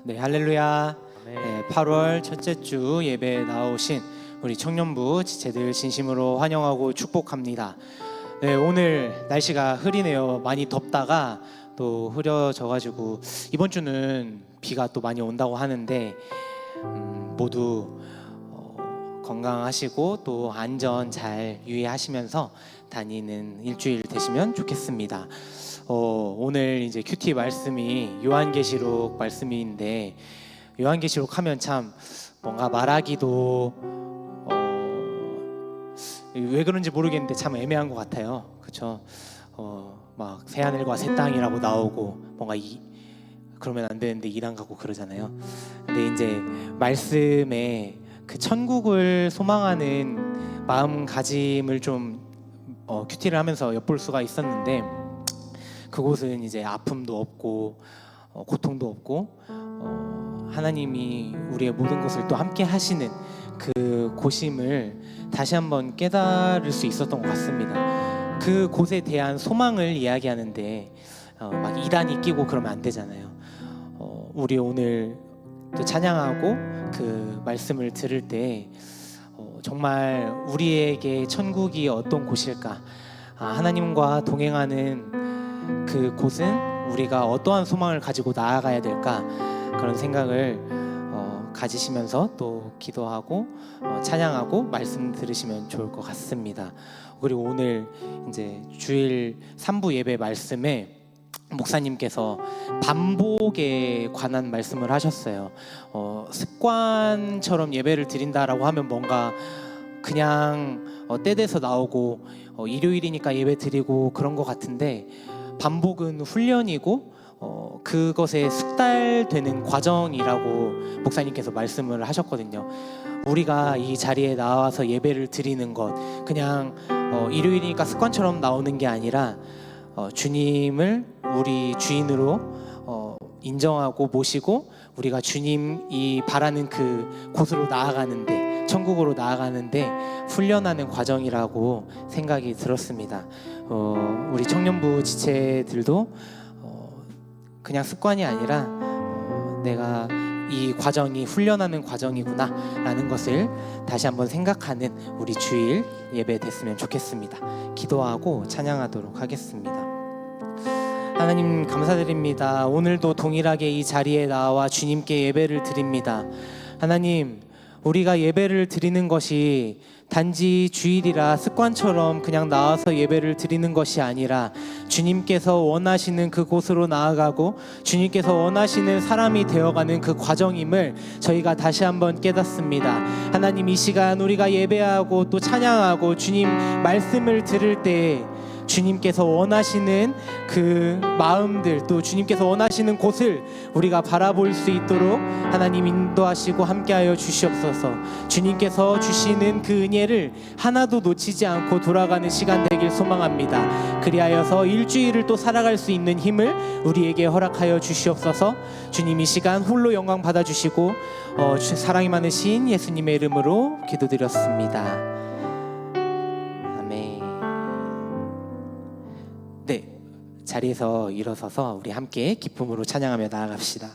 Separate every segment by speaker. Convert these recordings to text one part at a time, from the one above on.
Speaker 1: 네, 할렐루야.
Speaker 2: 네.
Speaker 1: 네, 8월 첫째 주 예배에 나오신 우리 청년부 지체들 진심으로 환영하고 축복합니다. 네, 오늘 날씨가 흐리네요. 많이 덥다가 또 흐려져가지고 이번 주는 비가 또 많이 온다고 하는데 모두 건강하시고 또 안전 잘 유의하시면서 다니는 일주일 되시면 좋겠습니다. 오늘 이제 큐티 말씀이 요한계시록 말씀인데 요한계시록 하면 참 뭔가 말하기도 왜 그런지 모르겠는데 참 애매한 것 같아요. 그렇죠? 막 새하늘과 새 땅이라고 나오고 뭔가 그러면 안 되는데 이랑 가고 그러잖아요. 근데 이제 말씀에 그 천국을 소망하는 마음가짐을 좀 큐티를 하면서 엿볼 수가 있었는데 그곳은 이제 아픔도 없고 고통도 없고 하나님이 우리의 모든 것을 또 함께 하시는 그 곳임을 다시 한번 깨달을 수 있었던 것 같습니다. 그 곳에 대한 소망을 이야기하는데 막 이단이 끼고 그러면 안 되잖아요. 우리 오늘 또 찬양하고 그 말씀을 들을 때 정말 우리에게 천국이 어떤 곳일까? 하나님과 동행하는 그 곳은 우리가 어떠한 소망을 가지고 나아가야 될까? 그런 생각을 가지시면서 또 기도하고 찬양하고 말씀 들으시면 좋을 것 같습니다. 그리고 오늘 이제 주일 3부 예배 말씀에 목사님께서 반복에 관한 말씀을 하셨어요. 습관처럼 예배를 드린다라고 하면 뭔가 그냥 때돼서 나오고 일요일이니까 예배 드리고 그런 것 같은데 반복은 훈련이고 그것에 숙달되는 과정이라고 목사님께서 말씀을 하셨거든요. 우리가 이 자리에 나와서 예배를 드리는 것 그냥 일요일이니까 습관처럼 나오는 게 아니라 주님을 우리 주인으로 인정하고 모시고 우리가 주님이 바라는 그 곳으로 나아가는데 천국으로 나아가는데 훈련하는 과정이라고 생각이 들었습니다. 우리 청년부 지체들도 그냥 습관이 아니라 내가 이 과정이 훈련하는 과정이구나 라는 것을 다시 한번 생각하는 우리 주일 예배 됐으면 좋겠습니다. 기도하고 찬양하도록 하겠습니다. 하나님 감사드립니다. 오늘도 동일하게 이 자리에 나와 주님께 예배를 드립니다. 하나님, 우리가 예배를 드리는 것이 단지 주일이라 습관처럼 그냥 나와서 예배를 드리는 것이 아니라 주님께서 원하시는 그곳으로 나아가고 주님께서 원하시는 사람이 되어가는 그 과정임을 저희가 다시 한번 깨닫습니다. 하나님, 이 시간 우리가 예배하고 또 찬양하고 주님 말씀을 들을 때 주님께서 원하시는 그 마음들 또 주님께서 원하시는 곳을 우리가 바라볼 수 있도록 하나님 인도하시고 함께하여 주시옵소서. 주님께서 주시는 그 은혜를 하나도 놓치지 않고 돌아가는 시간 되길 소망합니다. 그리하여서 일주일을 또 살아갈 수 있는 힘을 우리에게 허락하여 주시옵소서. 주님, 이 시간 홀로 영광 받아주시고 사랑이 많으신 예수님의 이름으로 기도드렸습니다. 자리에서 일어서서 우리 함께 기쁨으로 찬양하며 나아갑시다.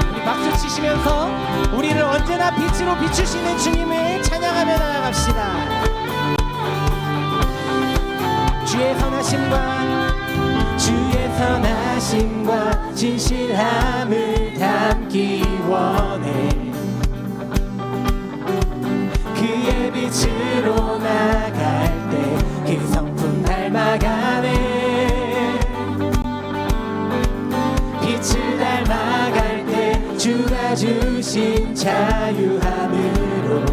Speaker 1: 우리 박수 치시면서 우리를 언제나 빛으로 비추시는 주님을 찬양하며 나아갑시다. 주의 선하심과 진실함을 담기 원해. 그의 빛으로 나갈 때 그 성품 닮아가네. 빛을 닮아갈 때 주가 주신 자유함으로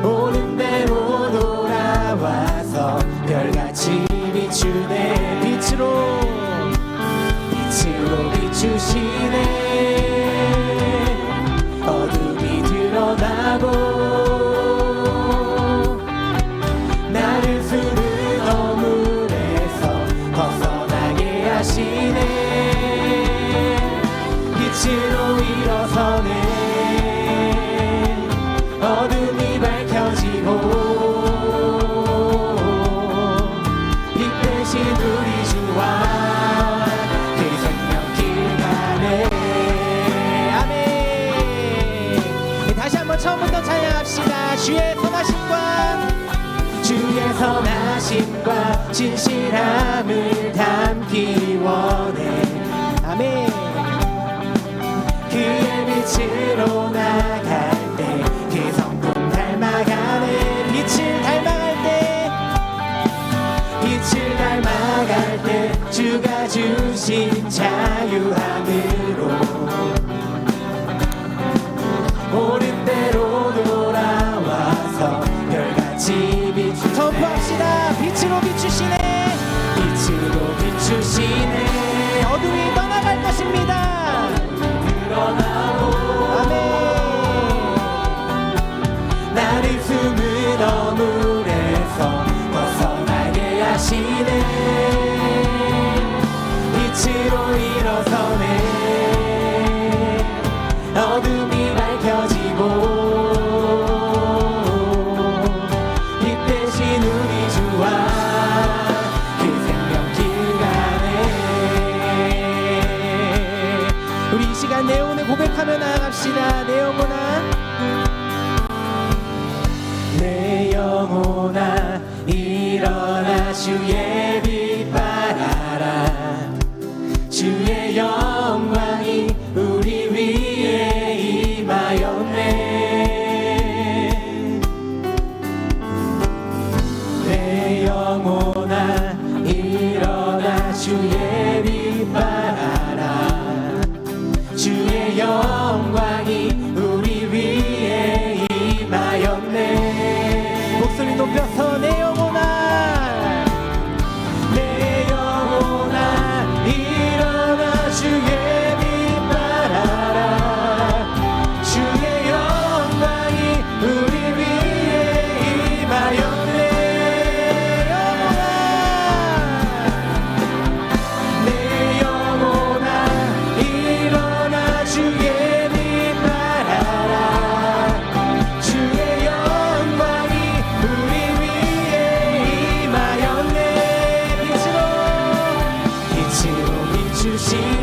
Speaker 1: 옳은 대로 돌아와서 별같이 비추네. 빛으로 비추시네. 어둠이 드러나고 나를 푸른 어물에서 벗어나게 하시네. 빛으로 일어서네. 인내심과 진실함을 담기 원해. 아멘. 그의 빛으로 나갈 때 그 성품 닮아가네. 빛을 닮아갈 때, 빛을 닮아갈 때 주가 주신 자유함으로 옳은 대로 돌아와서 별같이 비추네. 선포합시다. 빛으로 비추시네. 빛으로 비추시네. 어둠이 떠나갈 것입니다. 드러나고 아멘. 나를 숨은 어물에서 벗어나게 하시네. 빛으로 일어서네. 어둠이 밝혀지고 빛 대신 우리 주와 그 생명길 가네. 우리 이 시간 내 영혼을 고백하며 나아갑시다. 내 영혼아, 내 영혼아 일어나 주의 빛 발하라. 주의 영광이 우리 위에 임하였네. 내 영혼아 일어나 주의 빛 발하라. 주의 영광이 우리 위에 임하였네. 목소리 높여서 내 영혼아, 내 영혼아 일어나 주의 빛 발하라. 주의 영광이 우리 위에 임하였네. 영혼아, 내 영혼아 일어나 주의 빛 발하라. 주의 영광이 우리 위에 임하였네. 빛으로 비추시네.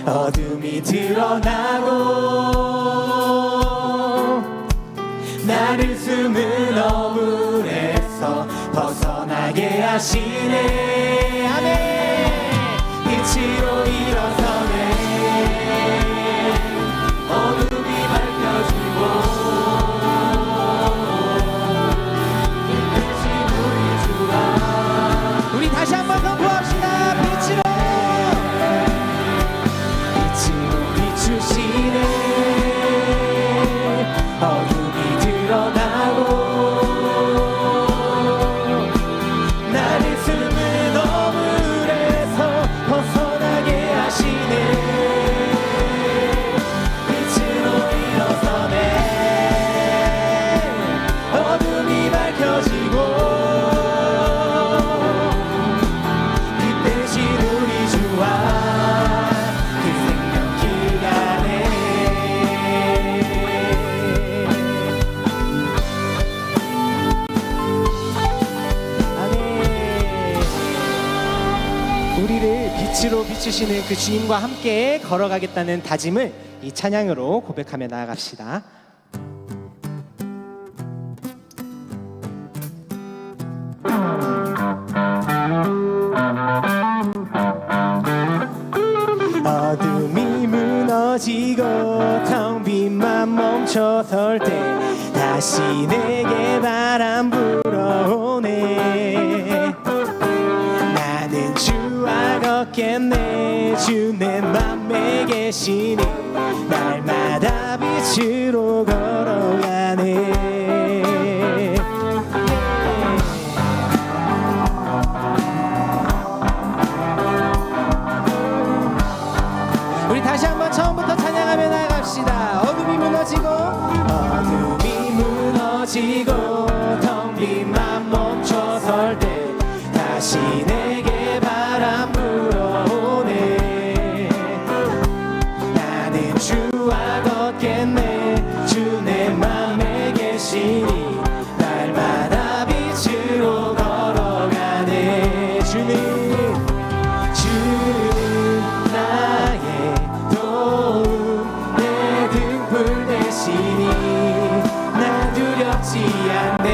Speaker 1: 어둠이 드러나고 나를 숨은 어물에서 벗어나게 하시네. 아멘. 빛으로 일어서네. 어둠이 밝혀지고 빛 대신 우리 주와. 우리 다시 한번 선포합시다. 빛으로 비추시네. 어둠이 드러나고 나를 숨은 어물에서 벗어나게 하시네. 빛으로 일어서네. 어둠이 밝혀지고 빛 대신 우리 주와 그 생명길 가네. 아멘. 우리를 빛으로 비추시는 그 주님과 함께 걸어가겠다는 다짐을 이 찬양으로 고백하며 나아갑시다. 어둠이 무너지고 텅 빈만 멈춰설 때 다시 내게 바람 불어오네. 나는 주와 걷겠네. 주 내 맘에 계시니 날마다 빛으로 걸어가네. 우리 다시 한번 처음부터 찬양하며 나갑시다. 어둠이 무너지고 텅 빈 맘 멈춰설 때 다시 내게 바람 불어오네. 나는 주와 걷겠네. 주 내 맘에 계시니 날마다 빛으로 걸어가네. 주는 나의 도움 내 등불 되시니 나 두렵지 않네.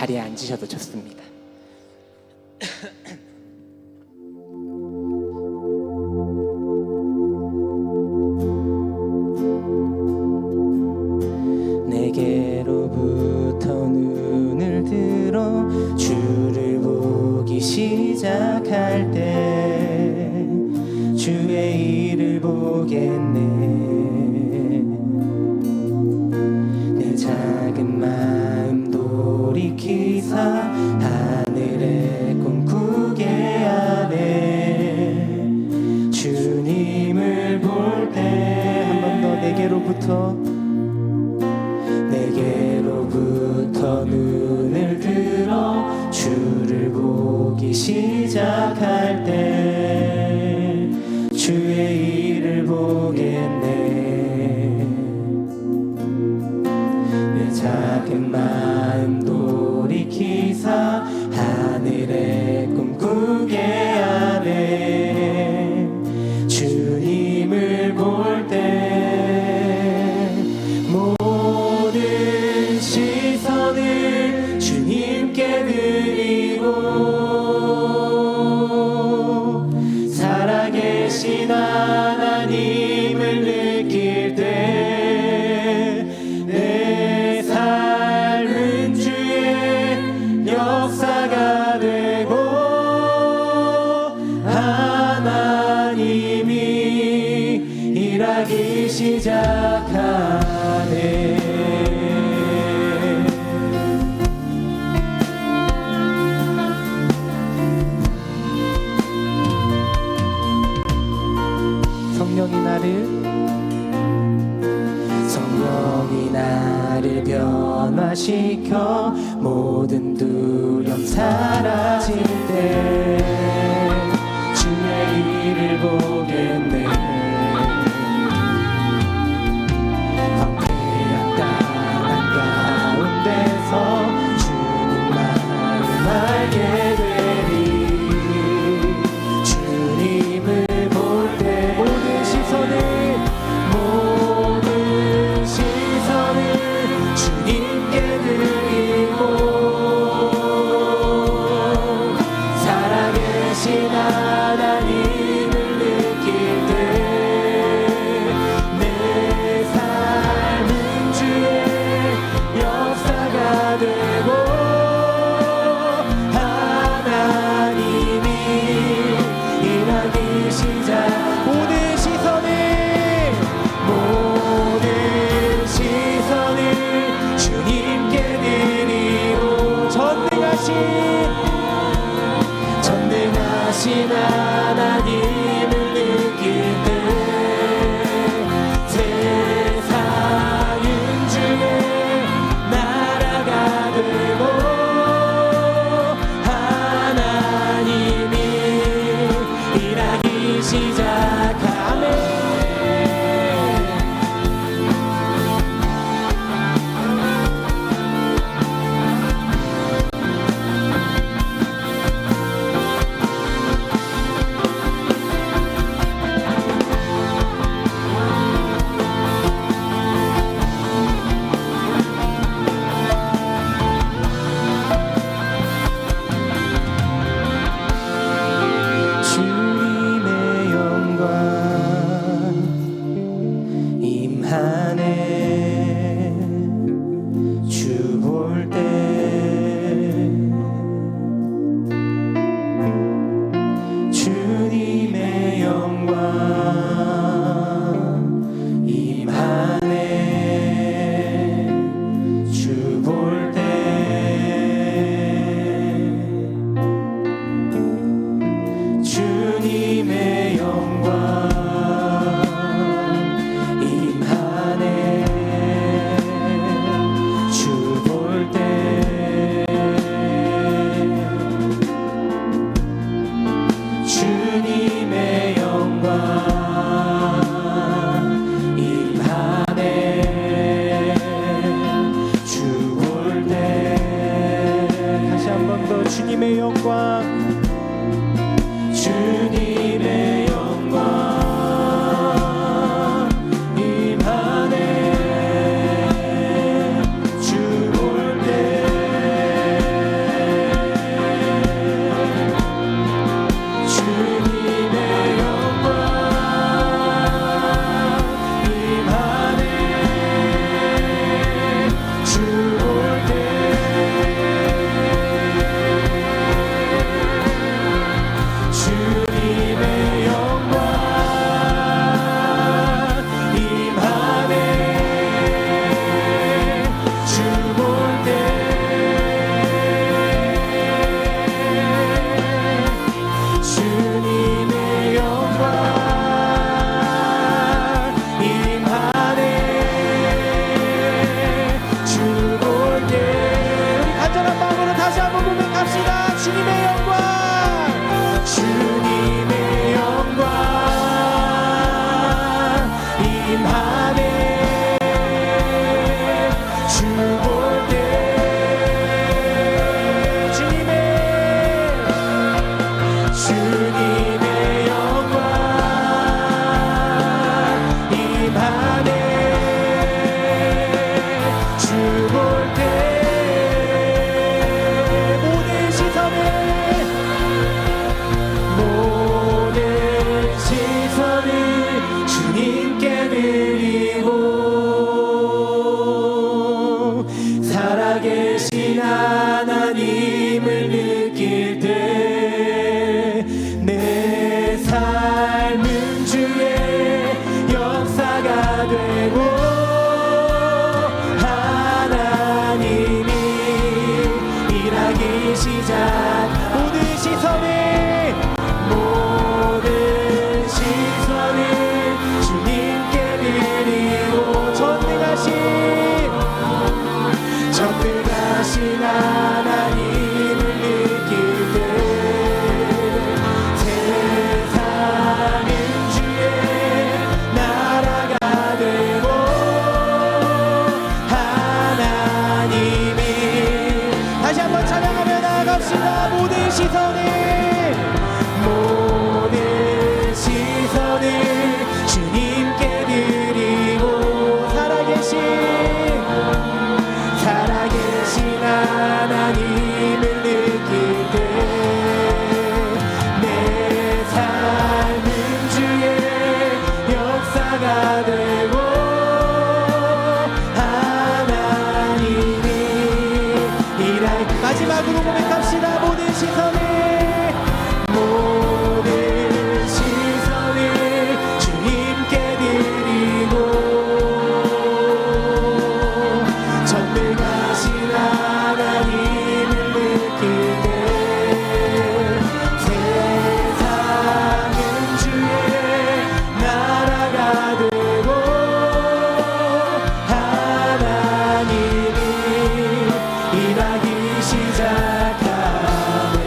Speaker 1: 자리에 앉으셔도 좋습니다. 내게로부터 눈을 들어 주를 보기 시작할 때 주의 일을 보겠네. 내 작은 마음 돌이키사 하늘의 꿈꾸게 하네. 주님을 볼 때 한 번 더 내게로부터 눈을 들어 주를 보기 시작할 때 주의 일을 보겠네. 내 작은 마음 돌이키사 하늘의 꿈꾸게 하네. 주님을 볼 때 모든 시선을 주님께 드리고 살아계신 하나님을 느낄 때 내 삶은 주의 역사가 되고 하나님이 일하기 시작하네. 성령이 나를 변화시켜 모든 두려움 사라질 때 주의 일을 보겠네. 황폐한 땅 가운데서 주님 마음 알게 되리. 주님을 볼 때 모든 시선을 주님께 드리고 살아계신 하나님을 느낄 때 내 삶은 주의 역사가 되고 하나님이 일하기 시작. 모든 시선을 주님께 드리고 전능하신 하나님을 느낄 때 세상은 주의 나라가 되고 하나님이 일하기 시작하네. 주님의 영광, 주님의 영광 임하네. 주 볼 때 일하기 시작. 모든 시선을 주님께 드리고 전능하신 하나님을 느낄 때 세상은 주의 나라가 되고 하나님이 다시 한번 찬양하며 나아갑시다. 모든 시선을 주님께 드리고 살아계신 하나님을 느낄 때 내 삶은 주의 역사가 되고 하나님이 마지막으로 고백합시다. 모든 시선을 주님께 드리고 전능하신 하나님을 느낄 때 세상은 주의 나라가 되고 하나님이 일하기 시작하네.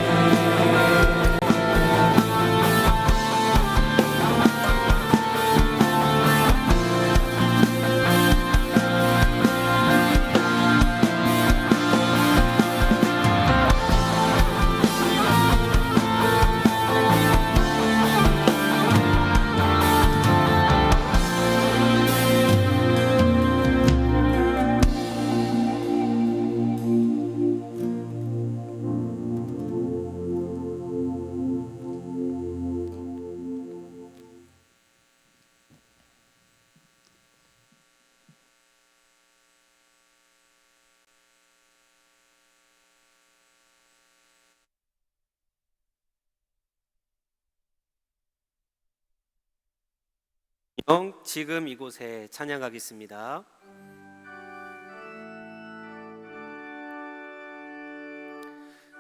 Speaker 2: 지금 이곳에 찬양하겠습니다.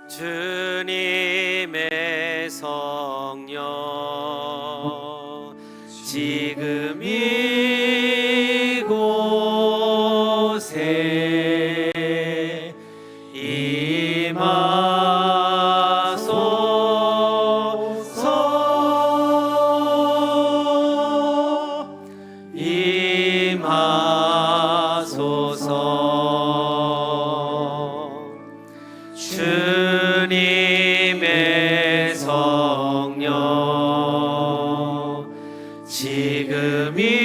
Speaker 2: 주님의 성령 지금 이곳에 주님의 성령 지금 이곳에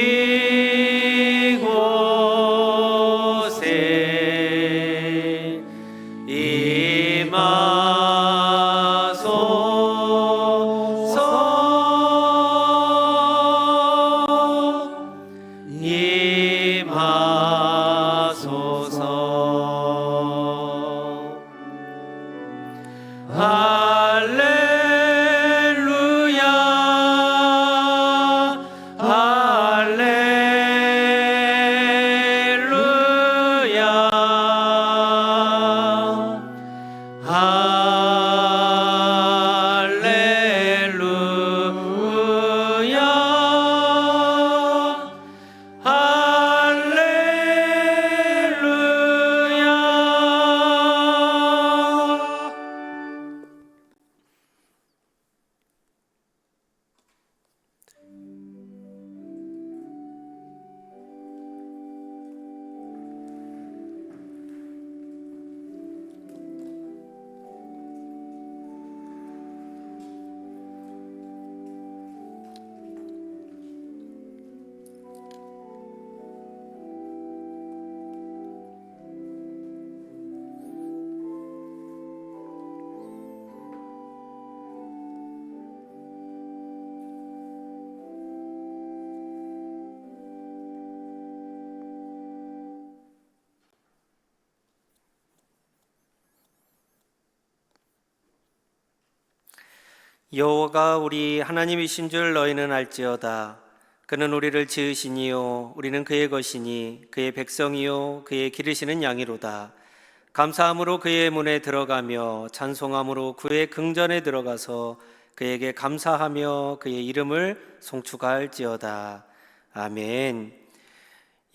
Speaker 2: 여호와가 우리 하나님이신 줄 너희는 알지어다. 그는 우리를 지으시니요 우리는 그의 것이니 그의 백성이요 그의 기르시는 양이로다. 감사함으로 그의 문에 들어가며 찬송함으로 그의 궁전에 들어가서 그에게 감사하며 그의 이름을 송축할지어다. 아멘.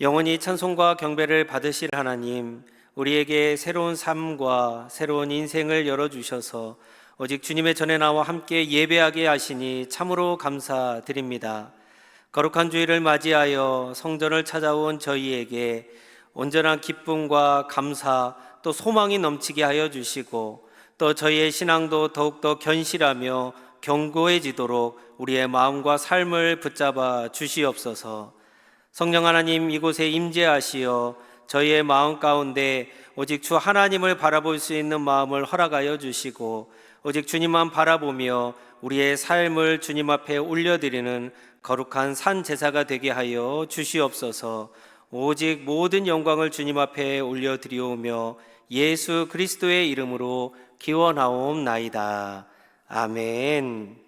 Speaker 2: 영원히 찬송과 경배를 받으실 하나님, 우리에게 새로운 삶과 새로운 인생을 열어주셔서 오직 주님의 전에 나와 함께 예배하게 하시니 참으로 감사드립니다. 거룩한 주일을 맞이하여 성전을 찾아온 저희에게 온전한 기쁨과 감사 또 소망이 넘치게 하여 주시고, 또 저희의 신앙도 더욱더 견실하며 견고해지도록 우리의 마음과 삶을 붙잡아 주시옵소서. 성령 하나님, 이곳에 임재하시어 저희의 마음 가운데 오직 주 하나님을 바라볼 수 있는 마음을 허락하여 주시고, 오직 주님만 바라보며 우리의 삶을 주님 앞에 올려드리는 거룩한 산 제사가 되게 하여 주시옵소서. 오직 모든 영광을 주님 앞에 올려드리오며 예수 그리스도의 이름으로 기원하옵나이다. 아멘.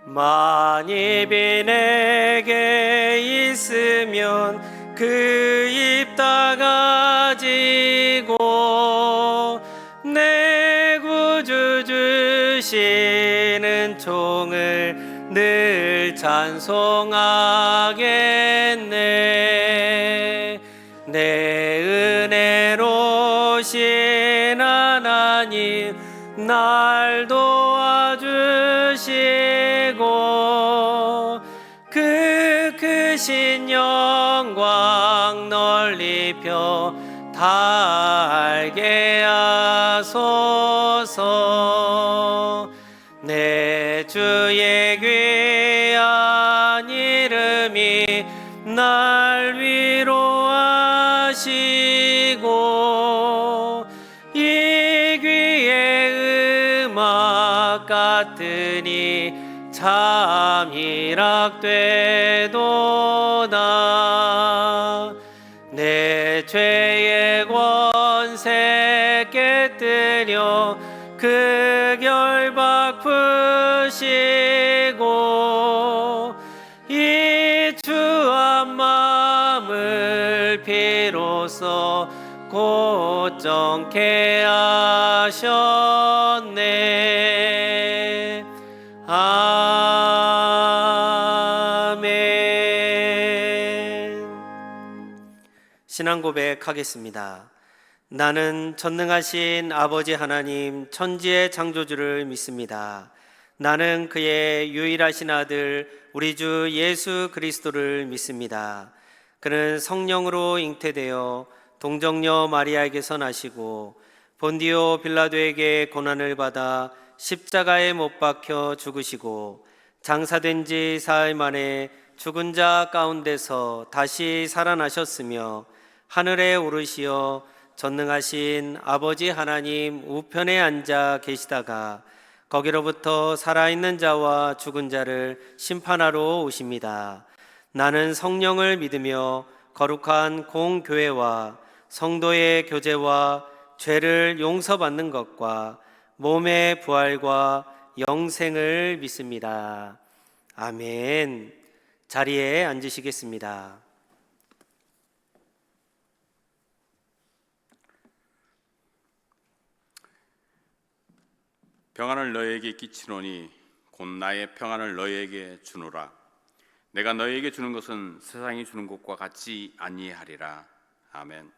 Speaker 2: 만입이 내게 있으면 그 입 다가지고 내 구주 주시는 종을 늘 찬송하겠네. 내 은혜로신 하나님 날 도와주시고 그 크신 영광 널리 펴 다 알게 하소서. 내 주의 귀한 이름이 날 위로하시고 이 귀의 음악 같으니 참 희락되도다. 내 죄의 권세 깨뜨려 그 결박 푸시고 이 주한 마음을 비로소 곧정케 하셨네. 아멘. 신앙 고백하겠습니다. 나는 전능하신 아버지 하나님 천지의 창조주를 믿습니다. 나는 그의 유일하신 아들 우리 주 예수 그리스도를 믿습니다. 그는 성령으로 잉태되어 동정녀 마리아에게서 나시고 본디오 빌라도에게 고난을 받아 십자가에 못 박혀 죽으시고 장사된 지 사흘 만에 죽은 자 가운데서 다시 살아나셨으며 하늘에 오르시어 전능하신 아버지 하나님 우편에 앉아 계시다가 거기로부터 살아있는 자와 죽은 자를 심판하러 오십니다. 나는 성령을 믿으며 거룩한 공교회와 성도의 교제와 죄를 용서받는 것과 몸의 부활과 영생을 믿습니다. 아멘. 자리에 앉으시겠습니다.
Speaker 3: 평안을 너희에게 끼치노니 곧 나의 평안을 너희에게 주노라. 내가 너희에게 주는 것은 세상이 주는 것과 같지 아니하리라. 아멘.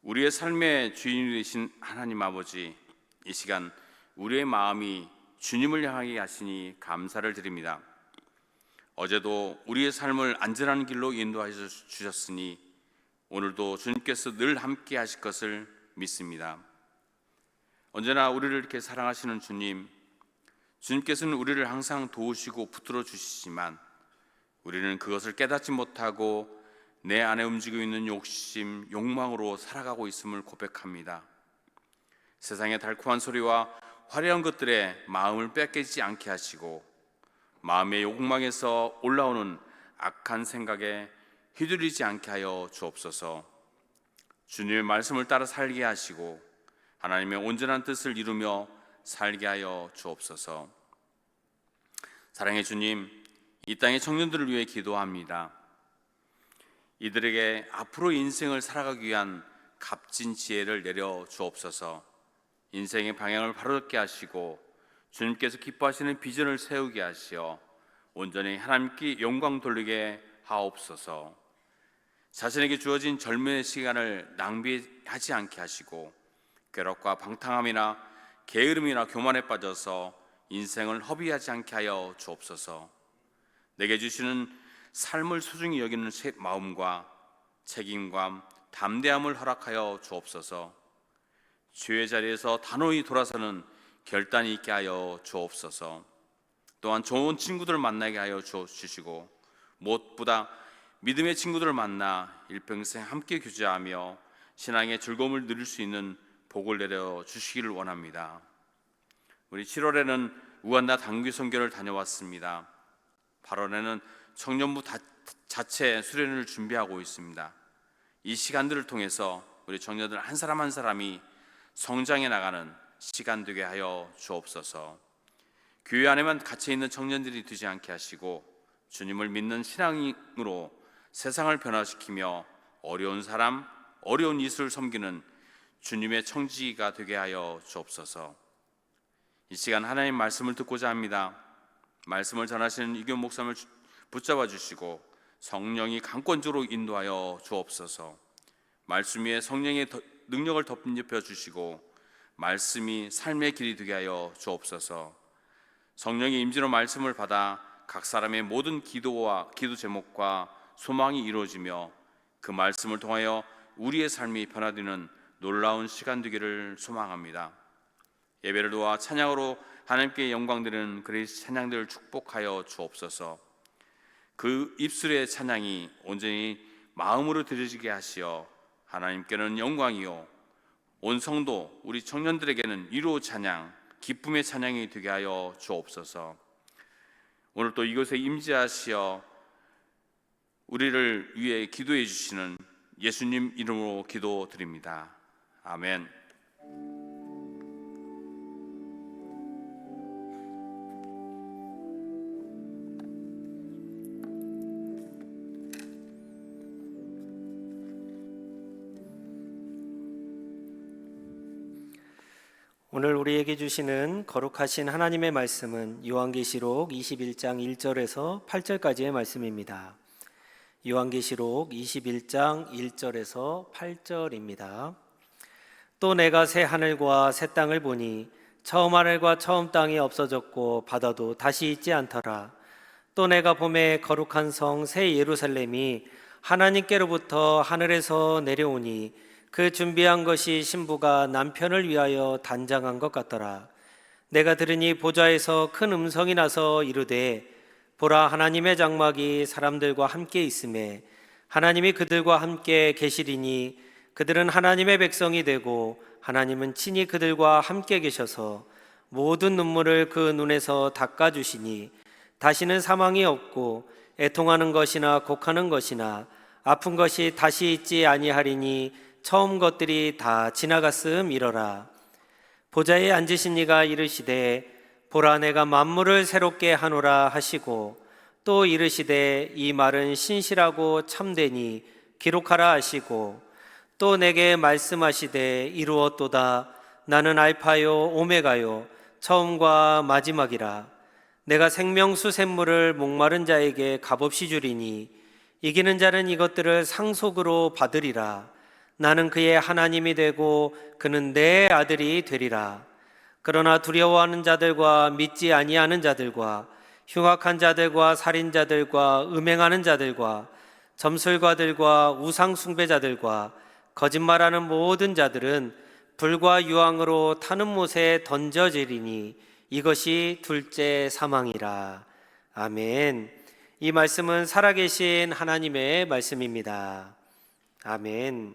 Speaker 3: 우리의 삶의 주인이 되신 하나님 아버지, 이 시간 우리의 마음이 주님을 향하게 하시니 감사를 드립니다. 어제도 우리의 삶을 안전한 길로 인도하여 주셨으니 오늘도 주님께서 늘 함께 하실 것을 믿습니다. 언제나 우리를 이렇게 사랑하시는 주님께서는 우리를 항상 도우시고 붙들어 주시지만 우리는 그것을 깨닫지 못하고 내 안에 움직이고 있는 욕심, 욕망으로 살아가고 있음을 고백합니다. 세상의 달콤한 소리와 화려한 것들에 마음을 뺏기지 않게 하시고 마음의 욕망에서 올라오는 악한 생각에 휘둘리지 않게 하여 주옵소서. 주님의 말씀을 따라 살게 하시고 하나님의 온전한 뜻을 이루며 살게 하여 주옵소서. 사랑의 주님, 이 땅의 청년들을 위해 기도합니다. 이들에게 앞으로 인생을 살아가기 위한 값진 지혜를 내려 주옵소서. 인생의 방향을 바로잡게 하시고 주님께서 기뻐하시는 비전을 세우게 하시어 온전히 하나님께 영광 돌리게 하옵소서. 자신에게 주어진 젊음의 시간을 낭비하지 않게 하시고 괴롭과 방탕함이나 게으름이나 교만에 빠져서 인생을 허비하지 않게 하여 주옵소서. 내게 주시는 삶을 소중히 여기는 마음과 책임감, 담대함을 허락하여 주옵소서. 주의 자리에서 단호히 돌아서는 결단이 있게 하여 주옵소서. 또한 좋은 친구들을 만나게 하여 주시고 무엇보다 믿음의 친구들을 만나 일평생 함께 교제하며 신앙의 즐거움을 누릴 수 있는 복을 내려 주시기를 원합니다. 우리 7월에는 우간다 단기 선교를 다녀왔습니다. 8월에는 청년부 자체 수련을 준비하고 있습니다. 이 시간들을 통해서 우리 청년들 한 사람 한 사람이 성장해 나가는 시간 되게 하여 주옵소서. 교회 안에만 갇혀 있는 청년들이 되지 않게 하시고 주님을 믿는 신앙으로 세상을 변화시키며 어려운 사람, 어려운 이웃을 섬기는 주님의 청지기가 되게 하여 주옵소서. 이 시간 하나님 말씀을 듣고자 합니다. 말씀을 전하시는 이규현 목사님을 붙잡아 주시고 성령이 강권적으로 인도하여 주옵소서. 말씀 위에 성령의 능력을 덮여 주시고 말씀이 삶의 길이 되게 하여 주옵소서. 성령의 임재로 말씀을 받아 각 사람의 모든 기도와 기도 제목과 소망이 이루어지며 그 말씀을 통하여 우리의 삶이 변화되는 놀라운 시간 되기를 소망합니다. 예배를 도와 찬양으로 하나님께 영광드리는 그리스 찬양들을 축복하여 주옵소서. 그 입술의 찬양이 온전히 마음으로 드려지게 하시어 하나님께는 영광이요 온 성도 우리 청년들에게는 위로 찬양, 기쁨의 찬양이 되게 하여 주옵소서. 오늘 또 이곳에 임재하시어 우리를 위해 기도해 주시는 예수님 이름으로 기도드립니다. 아멘.
Speaker 2: 오늘 우리에게 주시는 거룩하신 하나님의 말씀은 요한계시록 21장 1절에서 8절까지의 말씀입니다. 요한계시록 21장 1절에서 8절입니다. 또 내가 새 하늘과 새 땅을 보니 처음 하늘과 처음 땅이 없어졌고 바다도 다시 있지 않더라. 또 내가 보매 거룩한 성 새 예루살렘이 하나님께로부터 하늘에서 내려오니 그 준비한 것이 신부가 남편을 위하여 단장한 것 같더라. 내가 들으니 보좌에서 큰 음성이 나서 이르되 보라, 하나님의 장막이 사람들과 함께 있음에 하나님이 그들과 함께 계시리니 그들은 하나님의 백성이 되고 하나님은 친히 그들과 함께 계셔서 모든 눈물을 그 눈에서 닦아주시니 다시는 사망이 없고 애통하는 것이나 곡하는 것이나 아픈 것이 다시 있지 아니하리니 처음 것들이 다 지나갔음이러라. 보좌에 앉으신 이가 이르시되 보라, 내가 만물을 새롭게 하노라 하시고 또 이르시되 이 말은 신실하고 참되니 기록하라 하시고 또 내게 말씀하시되 이루었도다. 나는 알파요 오메가요 처음과 마지막이라. 내가 생명수 샘물을 목마른 자에게 값없이 주리니 이기는 자는 이것들을 상속으로 받으리라. 나는 그의 하나님이 되고 그는 내 아들이 되리라. 그러나 두려워하는 자들과 믿지 아니하는 자들과 흉악한 자들과 살인자들과 음행하는 자들과 점술가들과 우상 숭배자들과 거짓말하는 모든 자들은 불과 유황으로 타는 못에 던져지리니 이것이 둘째 사망이라. 아멘. 이 말씀은 살아계신 하나님의 말씀입니다. 아멘.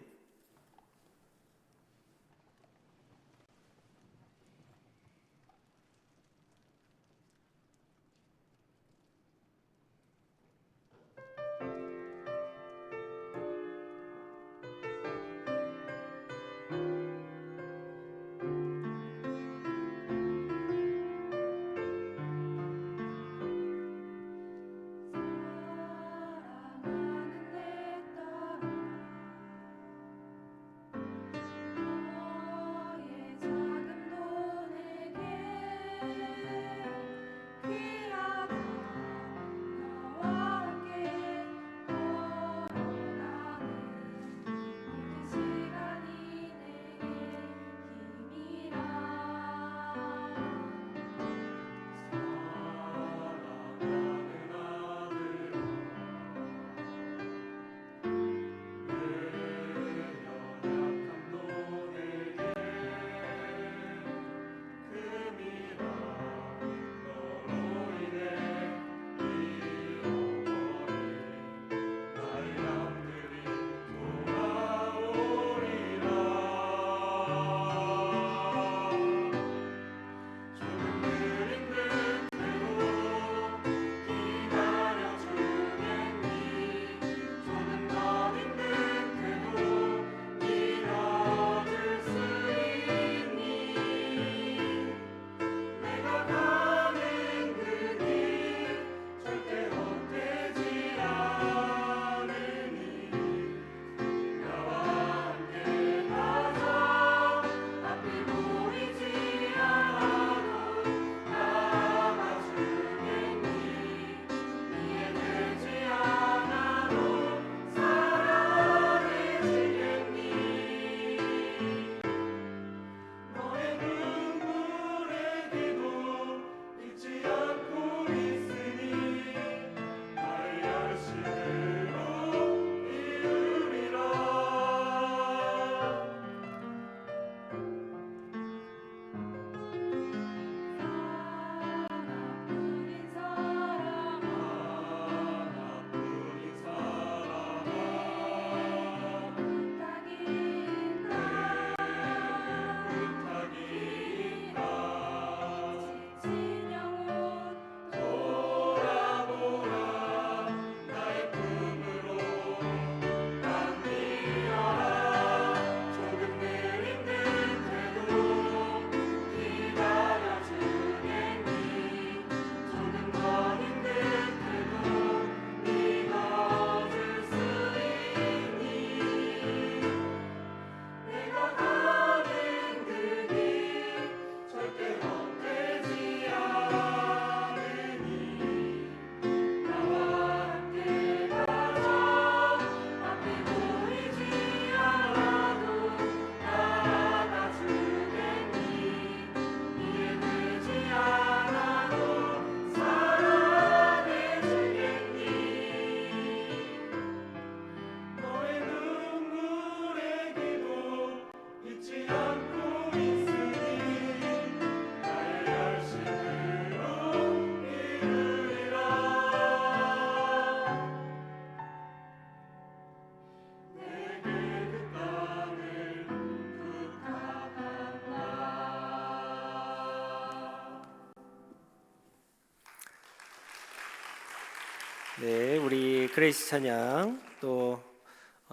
Speaker 2: 네, 우리 그레이스 찬양 또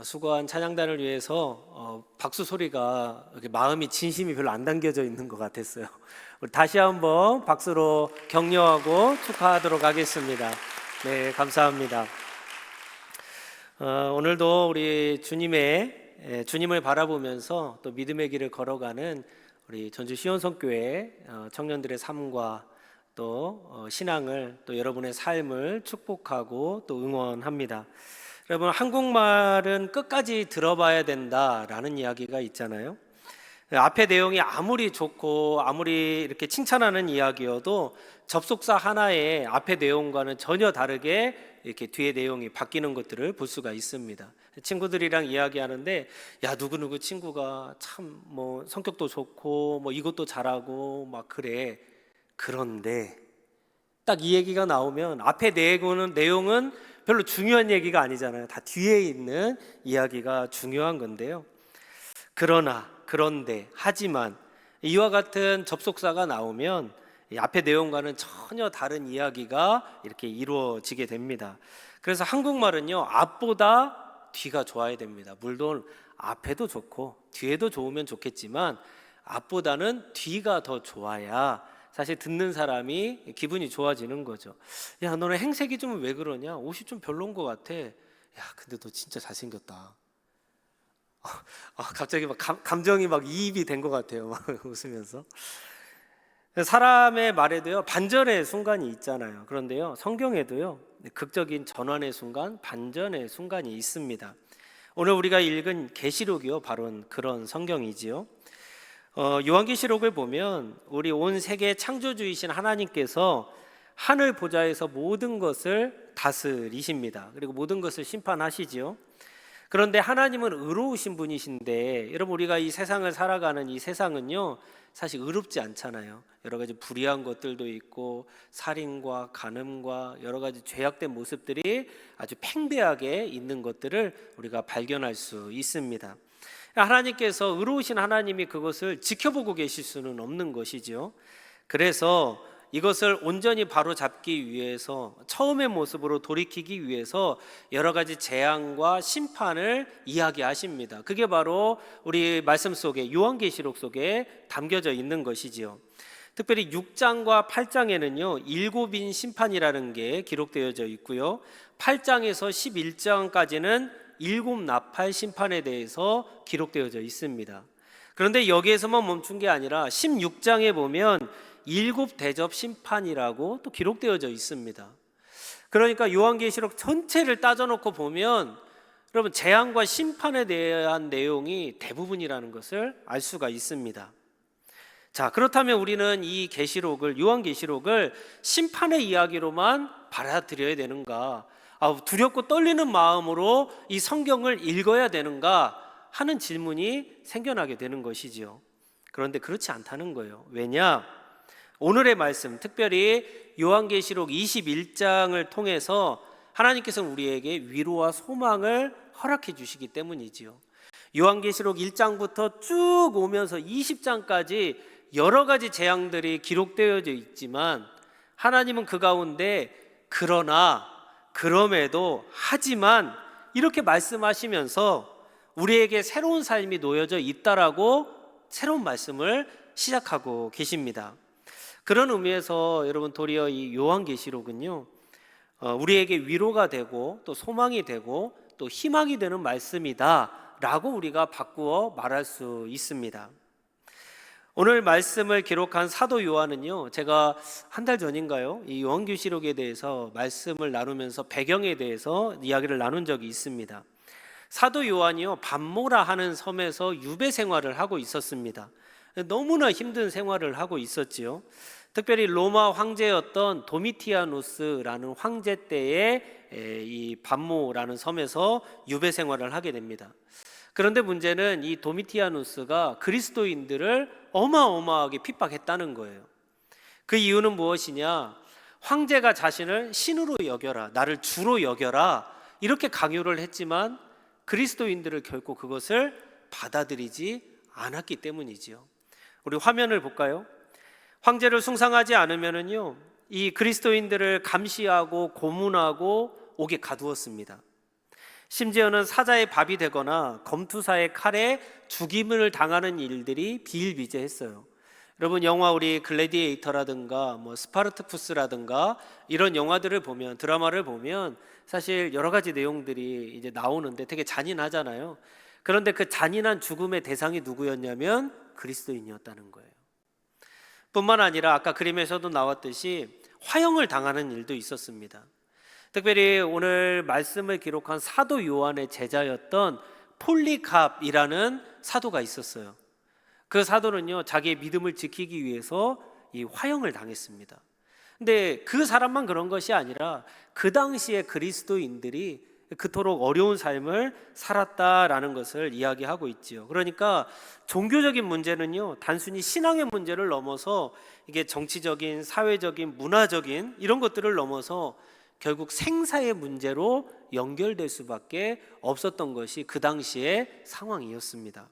Speaker 2: 수고한 찬양단을 위해서 박수 소리가 이렇게 마음이 진심이 별로 안 담겨져 있는 것 같았어요. 우리 다시 한번 박수로 격려하고 축하하도록 하겠습니다. 네, 감사합니다. 오늘도 우리 주님을 바라보면서 또 믿음의 길을 걸어가는 우리 전주 시온성교회 청년들의 삶과 또 신앙을 또 여러분의 삶을 축복하고 또 응원합니다. 여러분, 한국말은 끝까지 들어봐야 된다라는 이야기가 있잖아요. 앞에 내용이 아무리 좋고 아무리 이렇게 칭찬하는 이야기여도 접속사 하나에 앞에 내용과는 전혀 다르게 이렇게 뒤에 내용이 바뀌는 것들을 볼 수가 있습니다. 친구들이랑 이야기하는데, 야, 누구누구 친구가 참 뭐 성격도 좋고 뭐 이것도 잘하고 막 그래. 그런데 딱 이 얘기가 나오면 앞에 내용은 별로 중요한 얘기가 아니잖아요. 다 뒤에 있는 이야기가 중요한 건데요. 그런데, 하지만 이와 같은 접속사가 나오면 이 앞에 내용과는 전혀 다른 이야기가 이렇게 이루어지게 됩니다. 그래서 한국말은요, 앞보다 뒤가 좋아야 됩니다. 물론 앞에도 좋고 뒤에도 좋으면 좋겠지만 앞보다는 뒤가 더 좋아야 사실 듣는 사람이 기분이 좋아지는 거죠. 야, 너는 행색이 좀 왜 그러냐? 옷이 좀 별론 것 같아. 야, 근데 너 진짜 잘생겼다. 갑자기 막 감정이 막 이입이 된 것 같아요. 막 웃으면서. 사람의 말에도요, 반전의 순간이 있잖아요. 그런데요, 성경에도요, 극적인 전환의 순간, 반전의 순간이 있습니다. 오늘 우리가 읽은 계시록이요, 바로 그런 성경이지요. 요한계시록을 보면 우리 온 세계 창조주이신 하나님께서 하늘 보좌에서 모든 것을 다스리십니다. 그리고 모든 것을 심판하시지요. 그런데 하나님은 의로우신 분이신데, 여러분, 우리가 이 세상을 살아가는 이 세상은요, 사실 의롭지 않잖아요. 여러 가지 불의한 것들도 있고 살인과 간음과 여러 가지 죄악된 모습들이 아주 팽배하게 있는 것들을 우리가 발견할 수 있습니다. 하나님께서, 의로우신 하나님이 그것을 지켜보고 계실 수는 없는 것이죠. 그래서 이것을 온전히 바로잡기 위해서, 처음의 모습으로 돌이키기 위해서 여러 가지 재앙과 심판을 이야기하십니다. 그게 바로 우리 말씀 속에, 요한계시록 속에 담겨져 있는 것이지요. 특별히 6장과 8장에는요, 일곱인 심판이라는 게 기록되어져 있고요, 8장에서 11장까지는 일곱 나팔 심판에 대해서 기록되어져 있습니다. 그런데 여기에서만 멈춘 게 아니라 16장에 보면 일곱 대접 심판이라고 또 기록되어져 있습니다. 그러니까 요한계시록 전체를 따져놓고 보면 여러분, 재앙과 심판에 대한 내용이 대부분이라는 것을 알 수가 있습니다. 자, 그렇다면 우리는 이 계시록을, 요한계시록을 심판의 이야기로만 받아들여야 되는가? 두렵고 떨리는 마음으로 이 성경을 읽어야 되는가 하는 질문이 생겨나게 되는 것이지요. 그런데 그렇지 않다는 거예요. 왜냐? 오늘의 말씀, 특별히 요한계시록 21장을 통해서 하나님께서는 우리에게 위로와 소망을 허락해 주시기 때문이지요. 요한계시록 1장부터 쭉 오면서 20장까지 여러 가지 재앙들이 기록되어져 있지만 하나님은 그 가운데 그럼에도, 하지만 이렇게 말씀하시면서 우리에게 새로운 삶이 놓여져 있다라고 새로운 말씀을 시작하고 계십니다. 그런 의미에서 여러분, 도리어 이 요한계시록은요, 우리에게 위로가 되고 또 소망이 되고 또 희망이 되는 말씀이다라고 우리가 바꾸어 말할 수 있습니다. 오늘 말씀을 기록한 사도 요한은요, 제가 한 달 전인가요, 이 요한계시록에 대해서 말씀을 나누면서 배경에 대해서 이야기를 나눈 적이 있습니다. 사도 요한이요, 밤모라 하는 섬에서 유배 생활을 하고 있었습니다. 너무나 힘든 생활을 하고 있었지요. 특별히 로마 황제였던 도미티아누스라는 황제 때에 이 밤모라는 섬에서 유배 생활을 하게 됩니다. 그런데 문제는 이 도미티아누스가 그리스도인들을 어마어마하게 핍박했다는 거예요. 그 이유는 무엇이냐? 황제가 자신을 신으로 여겨라, 나를 주로 여겨라, 이렇게 강요를 했지만 그리스도인들을 결코 그것을 받아들이지 않았기 때문이지요. 우리 화면을 볼까요? 황제를 숭상하지 않으면은요, 이 그리스도인들을 감시하고 고문하고 옥에 가두었습니다. 심지어는 사자의 밥이 되거나 검투사의 칼에 죽임을 당하는 일들이 비일비재했어요. 여러분, 영화 우리 글래디에이터라든가 뭐 스파르타쿠스라든가 이런 영화들을 보면, 드라마를 보면 사실 여러 가지 내용들이 이제 나오는데 되게 잔인하잖아요. 그런데 그 잔인한 죽음의 대상이 누구였냐면 그리스도인이었다는 거예요. 뿐만 아니라 아까 그림에서도 나왔듯이 화형을 당하는 일도 있었습니다. 특별히 오늘 말씀을 기록한 사도 요한의 제자였던 폴리캅이라는 사도가 있었어요. 그 사도는요, 자기의 믿음을 지키기 위해서 이 화형을 당했습니다. 근데 그 사람만 그런 것이 아니라 그 당시에 그리스도인들이 그토록 어려운 삶을 살았다라는 것을 이야기하고 있지요. 그러니까 종교적인 문제는요, 단순히 신앙의 문제를 넘어서 이게 정치적인, 사회적인, 문화적인 이런 것들을 넘어서 결국 생사의 문제로 연결될 수밖에 없었던 것이 그 당시의 상황이었습니다.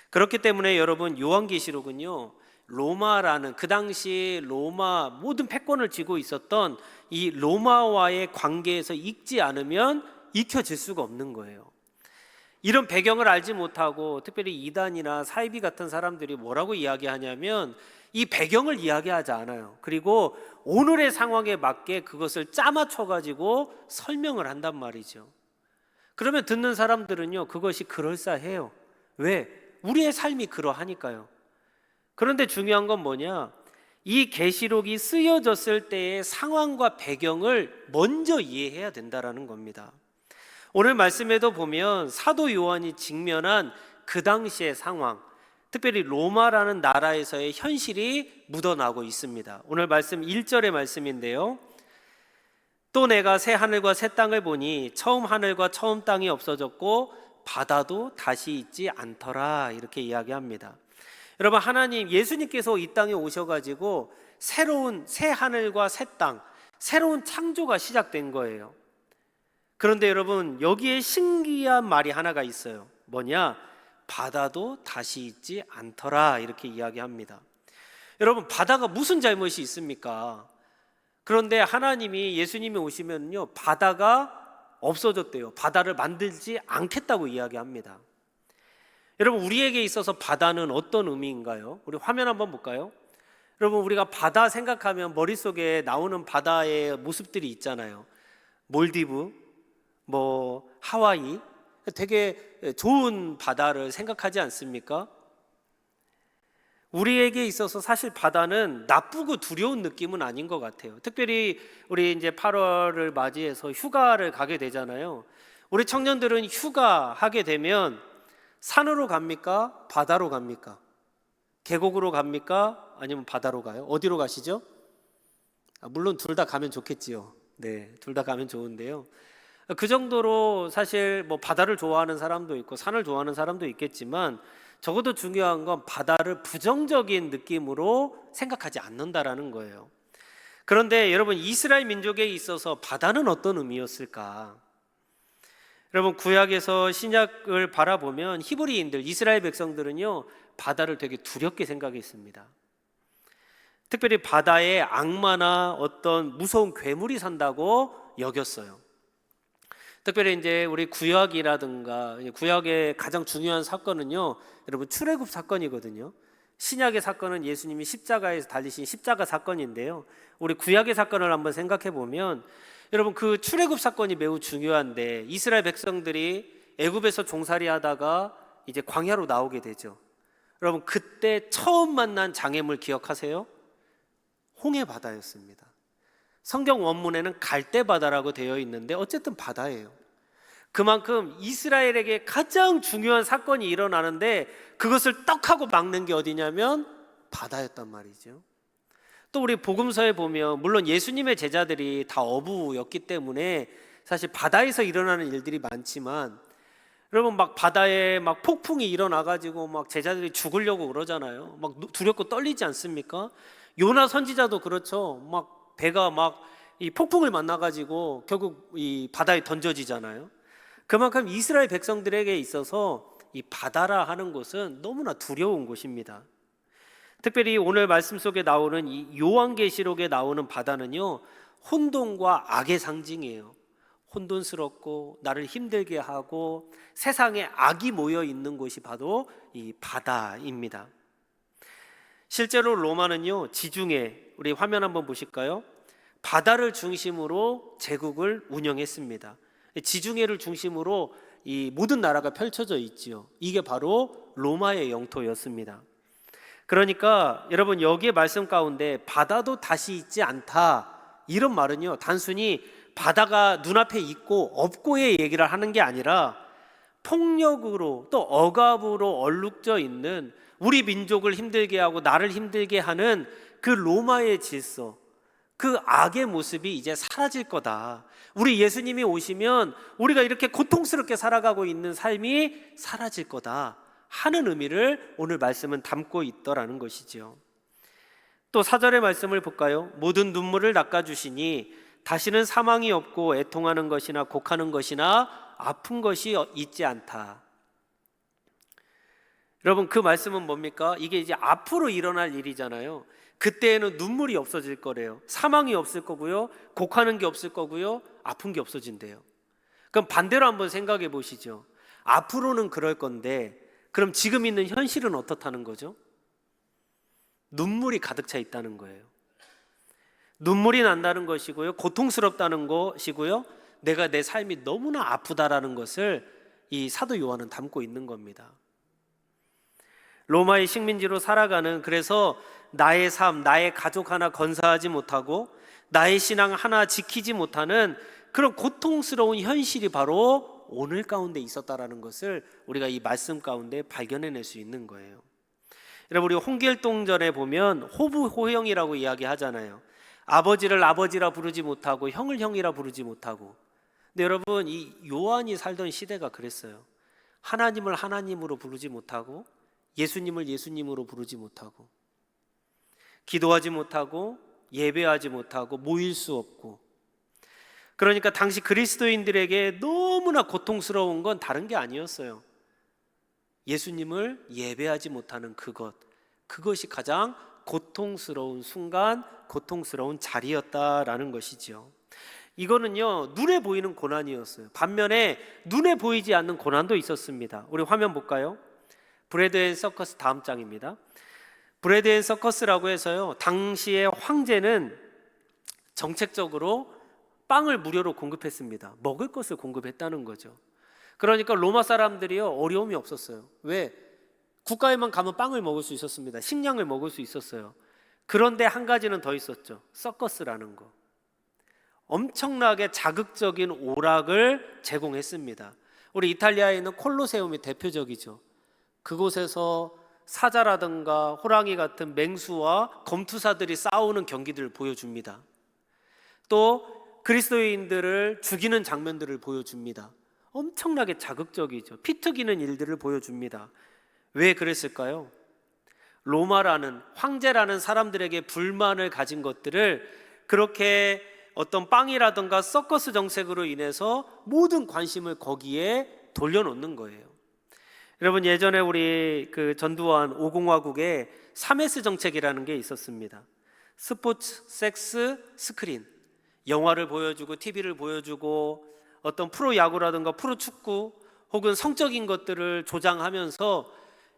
Speaker 2: 그렇기 때문에 여러분, 요한계시록은요, 로마라는, 그 당시 로마 모든 패권을 쥐고 있었던 이 로마와의 관계에서 읽지 않으면 익혀질 수가 없는 거예요. 이런 배경을 알지 못하고 특별히 이단이나 사이비 같은 사람들이 뭐라고 이야기하냐면 이 배경을 이야기하지 않아요. 그리고 오늘의 상황에 맞게 그것을 짜맞춰 가지고 설명을 한단 말이죠. 그러면 듣는 사람들은요, 그것이 그럴싸해요. 왜? 우리의 삶이 그러하니까요. 그런데 중요한 건 뭐냐? 이 계시록이 쓰여졌을 때의 상황과 배경을 먼저 이해해야 된다라는 겁니다. 오늘 말씀에도 보면 사도 요한이 직면한 그 당시의 상황, 특별히 로마라는 나라에서의 현실이 묻어나고 있습니다. 오늘 말씀 1절의 말씀인데요. 또 내가 새 하늘과 새 땅을 보니 처음 하늘과 처음 땅이 없어졌고 바다도 다시 있지 않더라, 이렇게 이야기합니다. 여러분, 하나님, 예수님께서 이 땅에 오셔가지고 새로운 새 하늘과 새 땅, 새로운 창조가 시작된 거예요. 그런데 여러분, 여기에 신기한 말이 하나가 있어요. 뭐냐? 바다도 다시 있지 않더라, 이렇게 이야기합니다. 여러분, 바다가 무슨 잘못이 있습니까? 그런데 하나님이, 예수님이 오시면요, 바다가 없어졌대요. 바다를 만들지 않겠다고 이야기합니다. 여러분, 우리에게 있어서 바다는 어떤 의미인가요? 우리 화면 한번 볼까요? 여러분, 우리가 바다 생각하면 머릿속에 나오는 바다의 모습들이 있잖아요. 몰디브, 뭐 하와이, 되게 좋은 바다를 생각하지 않습니까? 우리에게 있어서 사실 바다는 나쁘고 두려운 느낌은 아닌 것 같아요. 특별히 우리 이제 8월을 맞이해서 휴가를 가게 되잖아요. 우리 청년들은 휴가 하게 되면 산으로 갑니까? 바다로 갑니까? 계곡으로 갑니까? 아니면 바다로 가요? 어디로 가시죠? 물론 둘 다 가면 좋겠지요. 네, 둘 다 가면 좋은데요. 그 정도로 사실 뭐 바다를 좋아하는 사람도 있고 산을 좋아하는 사람도 있겠지만 적어도 중요한 건 바다를 부정적인 느낌으로 생각하지 않는다라는 거예요. 그런데 여러분, 이스라엘 민족에 있어서 바다는 어떤 의미였을까? 여러분, 구약에서 신약을 바라보면 히브리인들, 이스라엘 백성들은요, 바다를 되게 두렵게 생각했습니다. 특별히 바다에 악마나 어떤 무서운 괴물이 산다고 여겼어요. 특별히 이제 우리 구약이라든가, 구약의 가장 중요한 사건은요, 여러분, 출애굽 사건이거든요. 신약의 사건은 예수님이 십자가에서 달리신 십자가 사건인데요. 우리 구약의 사건을 한번 생각해 보면, 여러분, 그 출애굽 사건이 매우 중요한데, 이스라엘 백성들이 애굽에서 종살이하다가 이제 광야로 나오게 되죠. 여러분, 그때 처음 만난 장애물 기억하세요? 홍해 바다였습니다. 성경 원문에는 갈대바다라고 되어 있는데 어쨌든 바다예요. 그만큼 이스라엘에게 가장 중요한 사건이 일어나는데 그것을 떡하고 막는 게 어디냐면 바다였단 말이죠. 또 우리 복음서에 보면 물론 예수님의 제자들이 다 어부였기 때문에 사실 바다에서 일어나는 일들이 많지만, 여러분, 막 바다에 막 폭풍이 일어나가지고 막 제자들이 죽으려고 그러잖아요. 막 두렵고 떨리지 않습니까? 요나 선지자도 그렇죠. 막 배가 막 이 폭풍을 만나가지고 결국 이 바다에 던져지잖아요. 그만큼 이스라엘 백성들에게 있어서 이 바다라 하는 곳은 너무나 두려운 곳입니다. 특별히 오늘 말씀 속에 나오는 이 요한계시록에 나오는 바다는요, 혼돈과 악의 상징이에요. 혼돈스럽고 나를 힘들게 하고 세상에 악이 모여 있는 곳이 바로 이 바다입니다. 실제로 로마는요, 지중해, 우리 화면 한번 보실까요? 바다를 중심으로 제국을 운영했습니다. 지중해를 중심으로 이 모든 나라가 펼쳐져 있지요. 이게 바로 로마의 영토였습니다. 그러니까 여러분, 여기에 말씀 가운데 바다도 다시 있지 않다, 이런 말은요, 단순히 바다가 눈앞에 있고 없고의 얘기를 하는 게 아니라 폭력으로 또 억압으로 얼룩져 있는 우리 민족을 힘들게 하고 나를 힘들게 하는 그 로마의 질서, 그 악의 모습이 이제 사라질 거다. 우리 예수님이 오시면 우리가 이렇게 고통스럽게 살아가고 있는 삶이 사라질 거다 하는 의미를 오늘 말씀은 담고 있더라는 것이죠. 또 4절의 말씀을 볼까요? 모든 눈물을 닦아주시니 다시는 사망이 없고 애통하는 것이나 곡하는 것이나 아픈 것이 있지 않다. 여러분, 그 말씀은 뭡니까? 이게 이제 앞으로 일어날 일이잖아요. 그때에는 눈물이 없어질 거래요. 사망이 없을 거고요, 곡하는 게 없을 거고요, 아픈 게 없어진대요. 그럼 반대로 한번 생각해 보시죠. 앞으로는 그럴 건데 그럼 지금 있는 현실은 어떻다는 거죠? 눈물이 가득 차 있다는 거예요. 눈물이 난다는 것이고요, 고통스럽다는 것이고요, 내가 내 삶이 너무나 아프다라는 것을 이 사도 요한은 담고 있는 겁니다. 로마의 식민지로 살아가는, 그래서 나의 삶, 나의 가족 하나 건사하지 못하고 나의 신앙 하나 지키지 못하는 그런 고통스러운 현실이 바로 오늘 가운데 있었다라는 것을 우리가 이 말씀 가운데 발견해낼 수 있는 거예요. 여러분, 우리 홍길동전에 보면 호부호형이라고 이야기하잖아요. 아버지를 아버지라 부르지 못하고 형을 형이라 부르지 못하고. 근데 여러분, 이 요한이 살던 시대가 그랬어요. 하나님을 하나님으로 부르지 못하고 예수님을 예수님으로 부르지 못하고 기도하지 못하고 예배하지 못하고 모일 수 없고. 그러니까 당시 그리스도인들에게 너무나 고통스러운 건 다른 게 아니었어요. 예수님을 예배하지 못하는 그것이 가장 고통스러운 순간, 고통스러운 자리였다라는 것이죠. 이거는요, 눈에 보이는 고난이었어요. 반면에 눈에 보이지 않는 고난도 있었습니다. 우리 화면 볼까요? 브레드 앤 서커스 다음 장입니다. 브레드 앤 서커스라고 해서요, 당시의 황제는 정책적으로 빵을 무료로 공급했습니다. 먹을 것을 공급했다는 거죠. 그러니까 로마 사람들이요, 어려움이 없었어요. 왜? 국가에만 가면 빵을 먹을 수 있었습니다. 식량을 먹을 수 있었어요. 그런데 한 가지는 더 있었죠. 서커스라는 거. 엄청나게 자극적인 오락을 제공했습니다. 우리 이탈리아에 있는 콜로세움이 대표적이죠. 그곳에서 사자라든가 호랑이 같은 맹수와 검투사들이 싸우는 경기들을 보여줍니다. 또 그리스도인들을 죽이는 장면들을 보여줍니다. 엄청나게 자극적이죠. 피 튀기는 일들을 보여줍니다. 왜 그랬을까요? 로마라는, 황제라는 사람들에게 불만을 가진 것들을 그렇게 어떤 빵이라든가 서커스 정책으로 인해서 모든 관심을 거기에 돌려놓는 거예요. 여러분, 예전에 우리 그 전두환 5공화국에 3S 정책이라는 게 있었습니다. 스포츠, 섹스, 스크린. 영화를 보여주고 TV를 보여주고 어떤 프로야구라든가 프로축구 혹은 성적인 것들을 조장하면서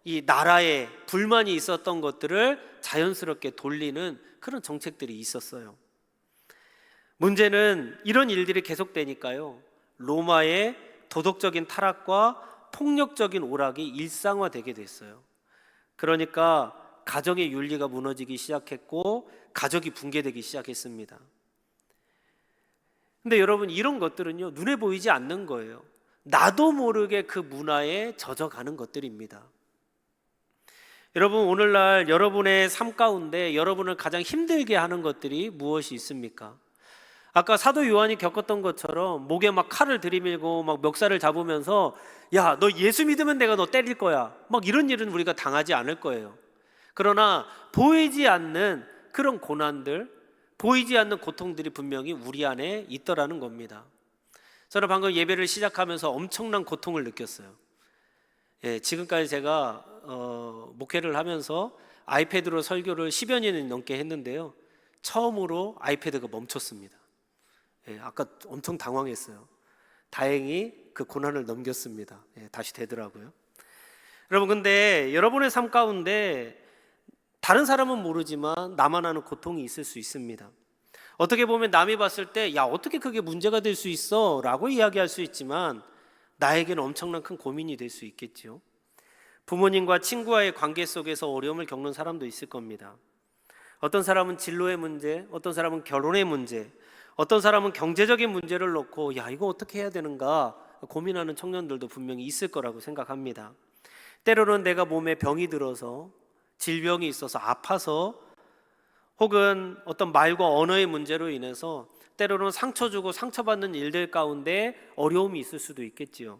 Speaker 2: 이 나라에 불만이 있었던 것들을 자연스럽게 돌리는 그런 정책들이 있었어요. 문제는 이런 일들이 계속되니까요, 로마의 도덕적인 타락과 폭력적인 오락이 일상화되게 됐어요. 그러니까 가정의 윤리가 무너지기 시작했고 가족이 붕괴되기 시작했습니다. 근데 여러분, 이런 것들은요, 눈에 보이지 않는 거예요. 나도 모르게 그 문화에 젖어가는 것들입니다. 여러분, 오늘날 여러분의 삶 가운데 여러분을 가장 힘들게 하는 것들이 무엇이 있습니까? 아까 사도 요한이 겪었던 것처럼 목에 막 칼을 들이밀고 막 멱살을 잡으면서 야, 너 예수 믿으면 내가 너 때릴 거야, 막 이런 일은 우리가 당하지 않을 거예요. 그러나 보이지 않는 그런 고난들, 보이지 않는 고통들이 분명히 우리 안에 있더라는 겁니다. 저는 방금 예배를 시작하면서 엄청난 고통을 느꼈어요. 지금까지 제가 목회를 하면서 아이패드로 설교를 10여 년이 넘게 했는데요, 처음으로 아이패드가 멈췄습니다. 아까 엄청 당황했어요. 다행히 그 고난을 넘겼습니다. 다시 되더라고요. 여러분, 근데 여러분의 삶 가운데 다른 사람은 모르지만 나만 아는 고통이 있을 수 있습니다. 어떻게 보면 남이 봤을 때 야, 어떻게 그게 문제가 될 수 있어? 라고 이야기할 수 있지만 나에게는 엄청난 큰 고민이 될 수 있겠죠. 부모님과 친구와의 관계 속에서 어려움을 겪는 사람도 있을 겁니다. 어떤 사람은 진로의 문제, 어떤 사람은 결혼의 문제, 어떤 사람은 경제적인 문제를 놓고 야, 이거 어떻게 해야 되는가 고민하는 청년들도 분명히 있을 거라고 생각합니다. 때로는 내가 몸에 병이 들어서, 질병이 있어서 아파서, 혹은 어떤 말과 언어의 문제로 인해서 때로는 상처 주고 상처받는 일들 가운데 어려움이 있을 수도 있겠지요.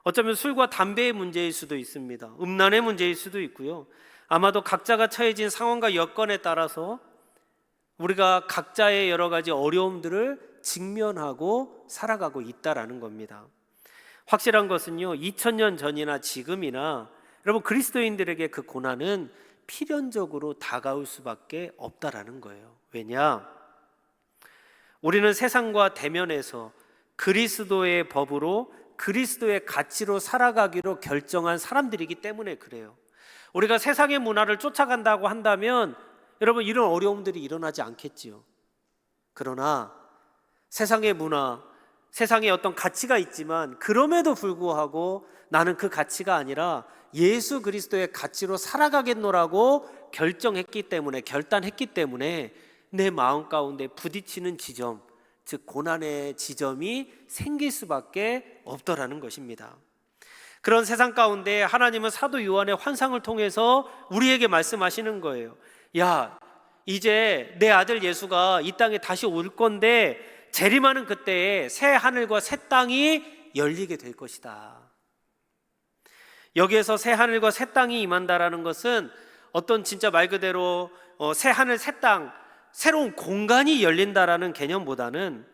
Speaker 2: 어쩌면 술과 담배의 문제일 수도 있습니다. 음란의 문제일 수도 있고요. 아마도 각자가 처해진 상황과 여건에 따라서 우리가 각자의 여러 가지 어려움들을 직면하고 살아가고 있다라는 겁니다. 확실한 것은요, 2000년 전이나 지금이나 여러분 그리스도인들에게 그 고난은 필연적으로 다가올 수밖에 없다라는 거예요. 왜냐? 우리는 세상과 대면해서 그리스도의 법으로 그리스도의 가치로 살아가기로 결정한 사람들이기 때문에 그래요. 우리가 세상의 문화를 쫓아간다고 한다면 여러분 이런 어려움들이 일어나지 않겠지요. 그러나 세상의 문화, 세상에 어떤 가치가 있지만 그럼에도 불구하고 나는 그 가치가 아니라 예수 그리스도의 가치로 살아가겠노라고 결정했기 때문에, 결단했기 때문에 내 마음 가운데 부딪히는 지점, 즉 고난의 지점이 생길 수밖에 없더라는 것입니다. 그런 세상 가운데 하나님은 사도 요한의 환상을 통해서 우리에게 말씀하시는 거예요. 야, 이제 내 아들 예수가 이 땅에 다시 올 건데 재림하는 그때에 새 하늘과 새 땅이 열리게 될 것이다. 여기에서 새 하늘과 새 땅이 임한다라는 것은 어떤 진짜 말 그대로 새 하늘 새 땅, 새로운 공간이 열린다라는 개념보다는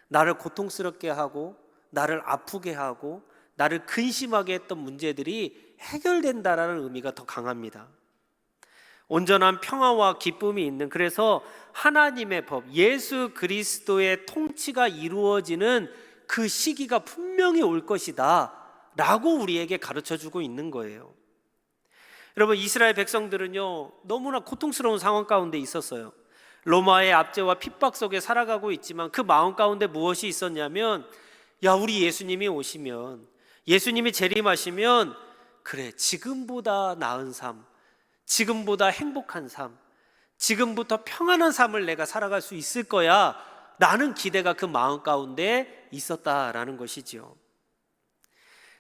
Speaker 2: 나를 고통스럽게 하고 나를 아프게 하고 나를 근심하게 했던 문제들이 해결된다라는 의미가 더 강합니다. 온전한 평화와 기쁨이 있는, 그래서 하나님의 법, 예수 그리스도의 통치가 이루어지는 그 시기가 분명히 올 것이다 라고 우리에게 가르쳐주고 있는 거예요. 여러분, 이스라엘 백성들은요 너무나 고통스러운 상황 가운데 있었어요. 로마의 압제와 핍박 속에 살아가고 있지만 그 마음 가운데 무엇이 있었냐면, 야, 우리 예수님이 오시면, 예수님이 재림하시면 그래, 지금보다 나은 삶, 지금보다 행복한 삶, 지금부터 평안한 삶을 내가 살아갈 수 있을 거야 라는 기대가 그 마음 가운데 있었다라는 것이죠.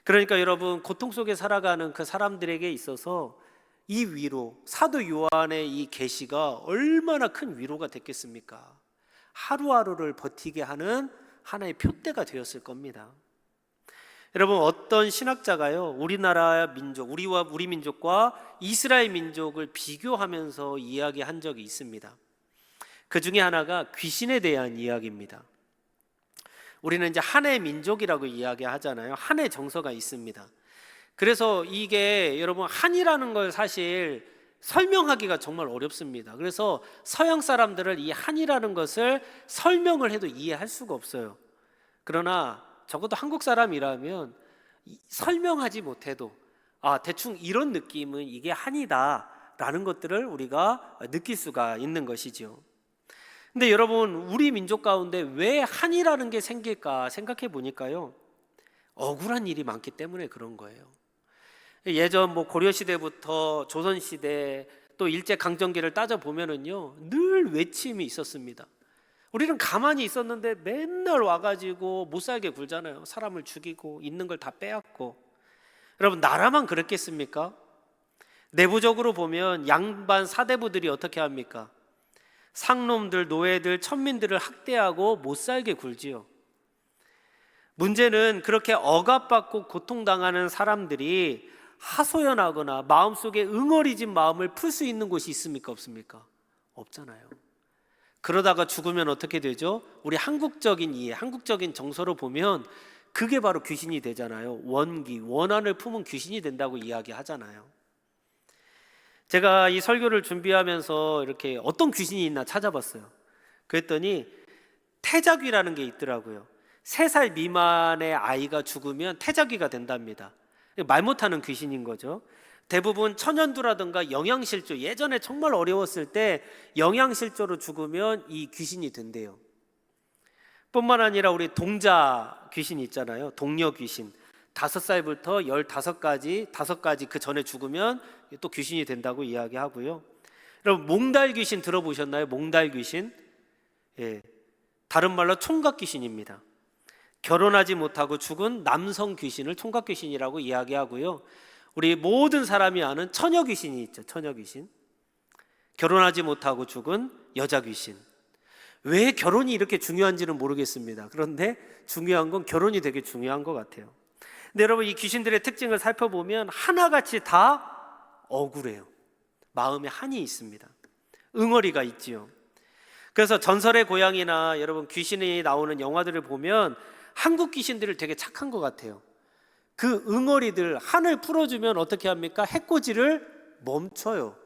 Speaker 2: 그러니까 여러분, 고통 속에 살아가는 그 사람들에게 있어서 이 위로, 사도 요한의 이 계시가 얼마나 큰 위로가 됐겠습니까? 하루하루를 버티게 하는 하나의 표대가 되었을 겁니다. 여러분, 어떤 신학자가요 우리나라 민족, 우리 민족과 이스라엘 민족을 비교하면서 이야기한 적이 있습니다. 그 중에 하나가 귀신에 대한 이야기입니다. 우리는 이제 한의 민족이라고 이야기하잖아요. 한의 정서가 있습니다. 그래서 이게 여러분 한이라는 걸 사실 설명하기가 정말 어렵습니다. 그래서 서양 사람들을 이 한이라는 것을 설명을 해도 이해할 수가 없어요. 그러나 적어도 한국 사람이라면 설명하지 못해도 대충 이런 느낌은 이게 한이다라는 것들을 우리가 느낄 수가 있는 것이죠. 근데 여러분, 우리 민족 가운데 왜 한이라는 게 생길까 생각해 보니까요, 억울한 일이 많기 때문에 그런 거예요. 예전 고려 시대부터 조선 시대 또 일제 강점기를 따져 보면은요 늘 외침이 있었습니다. 우리는 가만히 있었는데 맨날 와가지고 못 살게 굴잖아요. 사람을 죽이고 있는 걸 다 빼앗고. 여러분, 나라만 그랬겠습니까? 내부적으로 보면 양반 사대부들이 어떻게 합니까? 상놈들, 노예들, 천민들을 학대하고 못 살게 굴지요. 문제는 그렇게 억압받고 고통당하는 사람들이 하소연하거나 마음속에 응어리진 마음을 풀 수 있는 곳이 있습니까? 없습니까? 없잖아요. 그러다가 죽으면 어떻게 되죠? 우리 한국적인 이해, 한국적인 정서로 보면 그게 바로 귀신이 되잖아요. 원기, 원한을 품은 귀신이 된다고 이야기하잖아요. 제가 이 설교를 준비하면서 이렇게 어떤 귀신이 있나 찾아봤어요. 그랬더니 태자귀라는 게 있더라고요. 3살 미만의 아이가 죽으면 태자귀가 된답니다. 말 못하는 귀신인 거죠. 대부분 천연두라든가 영양실조, 예전에 정말 어려웠을 때 영양실조로 죽으면 이 귀신이 된대요. 뿐만 아니라 우리 동자 귀신 있잖아요. 동녀 귀신. 5살부터 15가지, 5가지 그 전에 죽으면 또 귀신이 된다고 이야기하고요. 여러분, 몽달 귀신 들어보셨나요? 몽달 귀신. 예, 다른 말로 총각 귀신입니다. 결혼하지 못하고 죽은 남성 귀신을 총각 귀신이라고 이야기하고요. 우리 모든 사람이 아는 처녀 귀신이 있죠. 처녀 귀신. 결혼하지 못하고 죽은 여자 귀신. 왜 결혼이 이렇게 중요한지는 모르겠습니다. 그런데 중요한 건 결혼이 되게 중요한 것 같아요. 근데 여러분, 이 귀신들의 특징을 살펴보면 하나같이 다 억울해요. 마음에 한이 있습니다. 응어리가 있지요. 그래서 전설의 고향이나 여러분 귀신이 나오는 영화들을 보면 한국 귀신들을 되게 착한 것 같아요. 그 응어리들 한을 풀어주면 어떻게 합니까? 해코지를 멈춰요.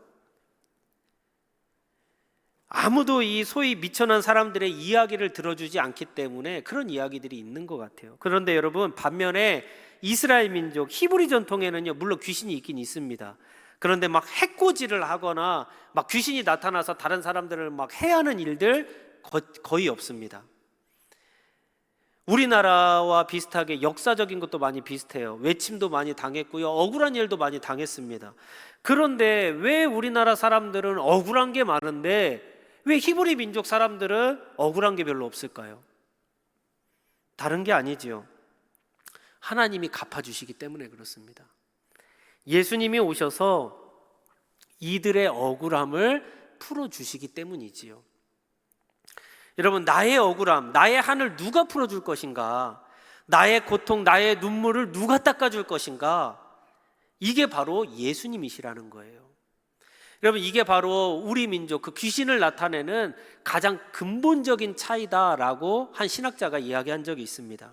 Speaker 2: 아무도 이 소위 미천한 사람들의 이야기를 들어주지 않기 때문에 그런 이야기들이 있는 것 같아요. 그런데 여러분, 반면에 이스라엘 민족 히브리 전통에는요, 물론 귀신이 있긴 있습니다. 그런데 막 해코지를 하거나 막 귀신이 나타나서 다른 사람들을 막 해하는 일들 거의 없습니다. 우리나라와 비슷하게 역사적인 것도 많이 비슷해요. 외침도 많이 당했고요, 억울한 일도 많이 당했습니다. 그런데 왜 우리나라 사람들은 억울한 게 많은데 왜 히브리 민족 사람들은 억울한 게 별로 없을까요? 다른 게 아니지요. 하나님이 갚아주시기 때문에 그렇습니다. 예수님이 오셔서 이들의 억울함을 풀어주시기 때문이지요. 여러분, 나의 억울함, 나의 한을 누가 풀어줄 것인가? 나의 고통, 나의 눈물을 누가 닦아줄 것인가? 이게 바로 예수님이시라는 거예요. 여러분, 이게 바로 우리 민족 그 귀신을 나타내는 가장 근본적인 차이다라고 한 신학자가 이야기한 적이 있습니다.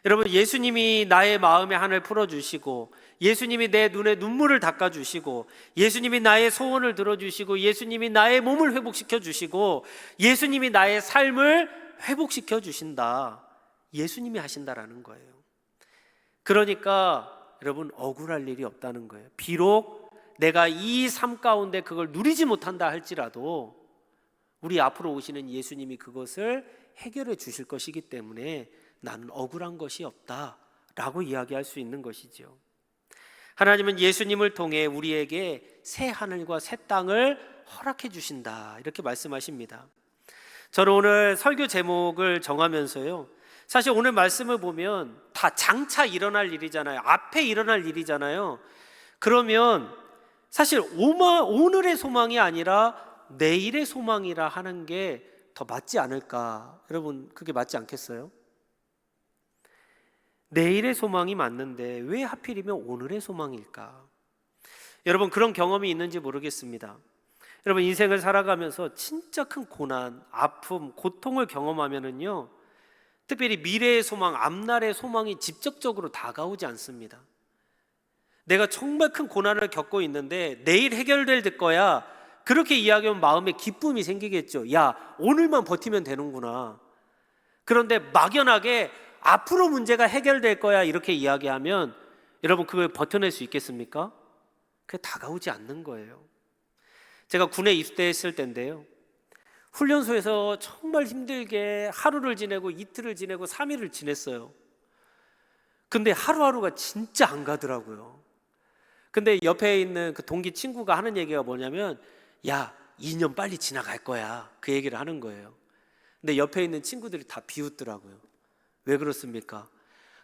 Speaker 2: 여러분, 예수님이 나의 마음의 한을 풀어주시고, 예수님이 내 눈에 눈물을 닦아주시고, 예수님이 나의 소원을 들어주시고, 예수님이 나의 몸을 회복시켜 주시고, 예수님이 나의 삶을 회복시켜 주신다. 예수님이 하신다라는 거예요. 그러니까 여러분, 억울할 일이 없다는 거예요. 비록 내가 이 삶 가운데 그걸 누리지 못한다 할지라도 우리 앞으로 오시는 예수님이 그것을 해결해 주실 것이기 때문에 나는 억울한 것이 없다라고 이야기할 수 있는 것이죠. 하나님은 예수님을 통해 우리에게 새 하늘과 새 땅을 허락해 주신다, 이렇게 말씀하십니다. 저는 오늘 설교 제목을 정하면서요, 사실 오늘 말씀을 보면 다 장차 일어날 일이잖아요. 앞에 일어날 일이잖아요. 그러면 사실 오늘의 소망이 아니라 내일의 소망이라 하는 게 더 맞지 않을까? 여러분, 그게 맞지 않겠어요? 내일의 소망이 맞는데 왜 하필이면 오늘의 소망일까? 여러분, 그런 경험이 있는지 모르겠습니다. 여러분, 인생을 살아가면서 진짜 큰 고난, 아픔, 고통을 경험하면은요, 특별히 미래의 소망, 앞날의 소망이 직접적으로 다가오지 않습니다. 내가 정말 큰 고난을 겪고 있는데 내일 해결될 거야, 그렇게 이야기하면 마음에 기쁨이 생기겠죠. 야, 오늘만 버티면 되는구나. 그런데 막연하게 앞으로 문제가 해결될 거야 이렇게 이야기하면 여러분, 그걸 버텨낼 수 있겠습니까? 그게 다가오지 않는 거예요. 제가 군에 입대했을 때인데요, 훈련소에서 정말 힘들게 하루를 지내고 이틀을 지내고 3일을 지냈어요. 근데 하루하루가 진짜 안 가더라고요. 근데 옆에 있는 그 동기 친구가 하는 얘기가 뭐냐면, 야, 2년 빨리 지나갈 거야, 그 얘기를 하는 거예요. 근데 옆에 있는 친구들이 다 비웃더라고요. 왜 그렇습니까?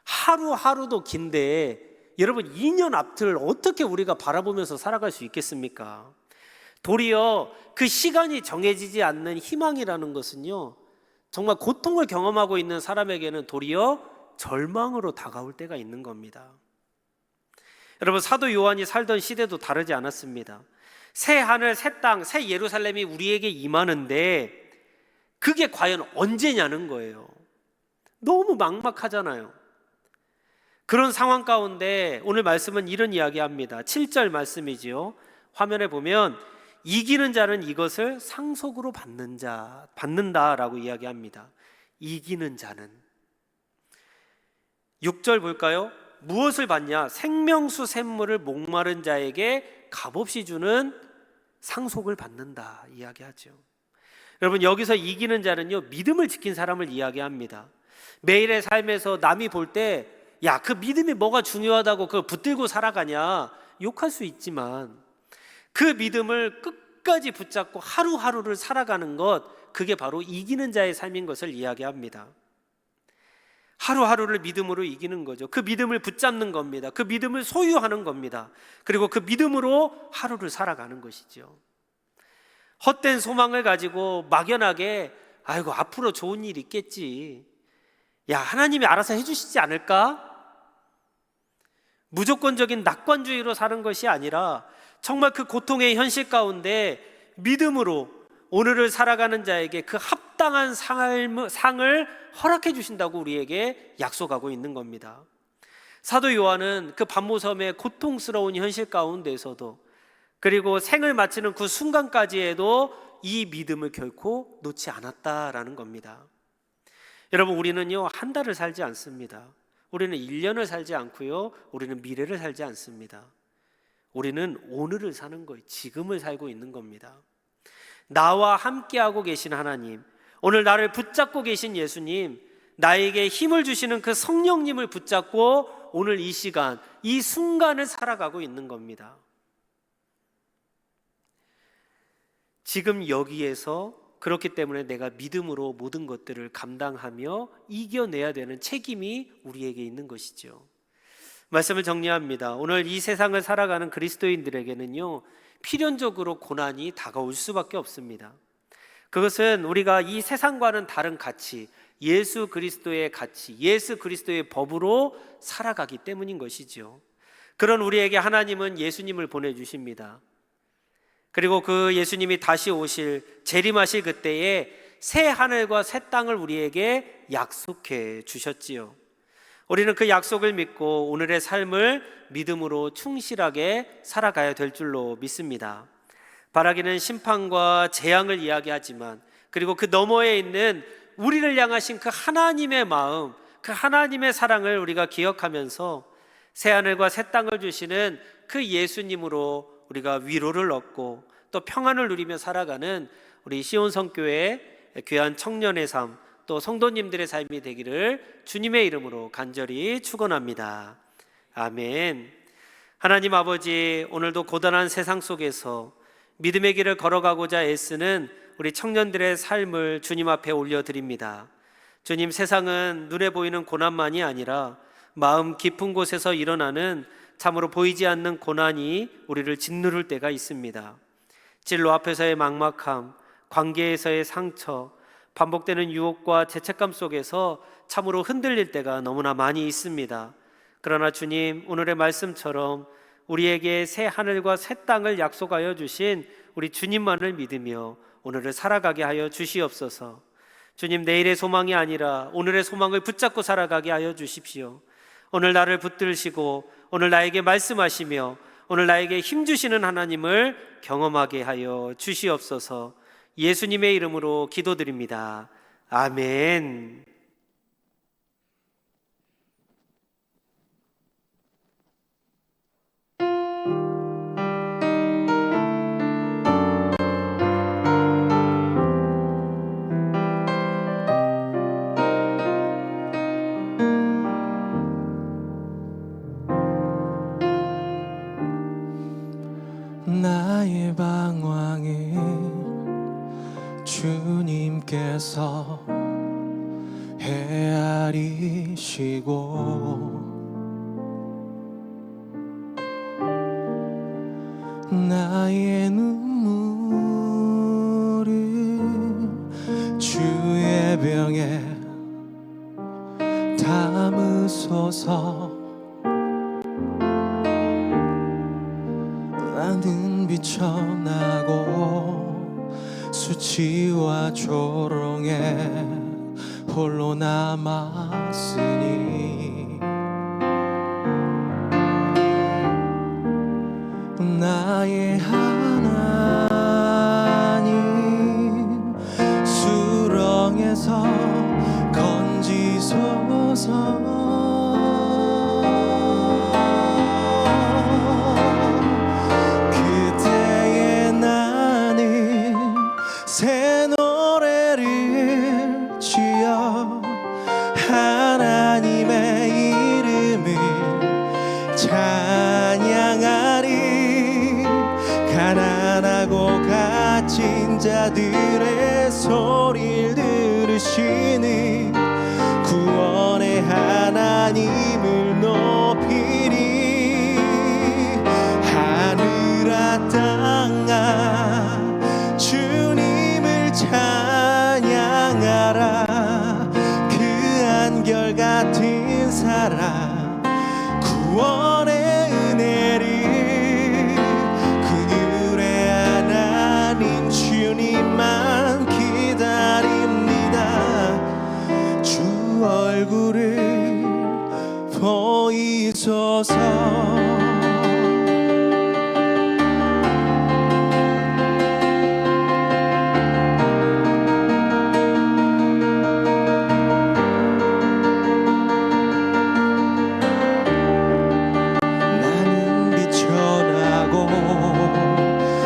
Speaker 2: 하루하루도 긴데 여러분, 2년 앞을 어떻게 우리가 바라보면서 살아갈 수 있겠습니까? 도리어 그 시간이 정해지지 않는 희망이라는 것은요, 정말 고통을 경험하고 있는 사람에게는 도리어 절망으로 다가올 때가 있는 겁니다. 여러분, 사도 요한이 살던 시대도 다르지 않았습니다. 새 하늘, 새 땅, 새 예루살렘이 우리에게 임하는데 그게 과연 언제냐는 거예요. 너무 막막하잖아요. 그런 상황 가운데 오늘 말씀은 이런 이야기합니다. 7절 말씀이지요. 화면에 보면 이기는 자는 이것을 상속으로 받는다라고 이야기합니다. 이기는 자는. 6절 볼까요? 무엇을 받냐? 생명수 샘물을 목마른 자에게 값없이 주는 상속을 받는다 이야기하죠. 여러분, 여기서 이기는 자는요, 믿음을 지킨 사람을 이야기합니다. 매일의 삶에서 남이 볼 때 야, 그 믿음이 뭐가 중요하다고 그걸 붙들고 살아가냐 욕할 수 있지만, 그 믿음을 끝까지 붙잡고 하루하루를 살아가는 것, 그게 바로 이기는 자의 삶인 것을 이야기합니다. 하루하루를 믿음으로 이기는 거죠. 그 믿음을 붙잡는 겁니다. 그 믿음을 소유하는 겁니다. 그리고 그 믿음으로 하루를 살아가는 것이죠. 헛된 소망을 가지고 막연하게 아이고 앞으로 좋은 일 있겠지, 야 하나님이 알아서 해주시지 않을까, 무조건적인 낙관주의로 사는 것이 아니라 정말 그 고통의 현실 가운데 믿음으로 오늘을 살아가는 자에게 그 합당한 상을 허락해 주신다고 우리에게 약속하고 있는 겁니다. 사도 요한은 그 반모섬의 고통스러운 현실 가운데서도, 그리고 생을 마치는 그 순간까지에도 이 믿음을 결코 놓지 않았다라는 겁니다. 여러분, 우리는요 한 달을 살지 않습니다. 우리는 1년을 살지 않고요, 우리는 미래를 살지 않습니다. 우리는 오늘을 사는 거예요. 지금을 살고 있는 겁니다. 나와 함께하고 계신 하나님, 오늘 나를 붙잡고 계신 예수님, 나에게 힘을 주시는 그 성령님을 붙잡고 오늘 이 시간, 이 순간을 살아가고 있는 겁니다. 지금 여기에서, 그렇기 때문에 내가 믿음으로 모든 것들을 감당하며 이겨내야 되는 책임이 우리에게 있는 것이죠. 말씀을 정리합니다. 오늘 이 세상을 살아가는 그리스도인들에게는요 필연적으로 고난이 다가올 수밖에 없습니다. 그것은 우리가 이 세상과는 다른 가치, 예수 그리스도의 가치, 예수 그리스도의 법으로 살아가기 때문인 것이죠. 그런 우리에게 하나님은 예수님을 보내주십니다. 그리고 그 예수님이 다시 오실, 재림하실 그때에 새 하늘과 새 땅을 우리에게 약속해 주셨지요. 우리는 그 약속을 믿고 오늘의 삶을 믿음으로 충실하게 살아가야 될 줄로 믿습니다. 바라기는 심판과 재앙을 이야기하지만, 그리고 그 너머에 있는 우리를 향하신 그 하나님의 마음, 그 하나님의 사랑을 우리가 기억하면서 새하늘과 새 땅을 주시는 그 예수님으로 우리가 위로를 얻고 또 평안을 누리며 살아가는 우리 시온성교회 귀한 청년의 삶, 또 성도님들의 삶이 되기를 주님의 이름으로 간절히 축원합니다. 아멘. 하나님 아버지, 오늘도 고단한 세상 속에서 믿음의 길을 걸어가고자 애쓰는 우리 청년들의 삶을 주님 앞에 올려드립니다. 주님, 세상은 눈에 보이는 고난만이 아니라 마음 깊은 곳에서 일어나는 참으로 보이지 않는 고난이 우리를 짓누를 때가 있습니다. 진로 앞에서의 막막함, 관계에서의 상처, 반복되는 유혹과 죄책감 속에서 참으로 흔들릴 때가 너무나 많이 있습니다. 그러나 주님, 오늘의 말씀처럼 우리에게 새 하늘과 새 땅을 약속하여 주신 우리 주님만을 믿으며 오늘을 살아가게 하여 주시옵소서. 주님, 내일의 소망이 아니라 오늘의 소망을 붙잡고 살아가게 하여 주십시오. 오늘 나를 붙들시고 오늘 나에게 말씀하시며 오늘 나에게 힘주시는 하나님을 경험하게 하여 주시옵소서. 예수님의 이름으로 기도드립니다. 아멘.
Speaker 4: 나의 방황을 주님께서 헤아리시고 나의 눈물을 주의 병에 담으소서. 나는 비천하고 수치와 조롱에 홀로 남았으니 나의 하나님 수렁에서 건지소서. 가진 자들의 소리를 들으시니 구원의 하나님을 높이리. 하늘아 땅아 주님을 찬양하라. 그 한결같은 사랑 구원의 은혜를 긍휼의 하나님 주님만 기다립니다. 주 얼굴을 보이소서.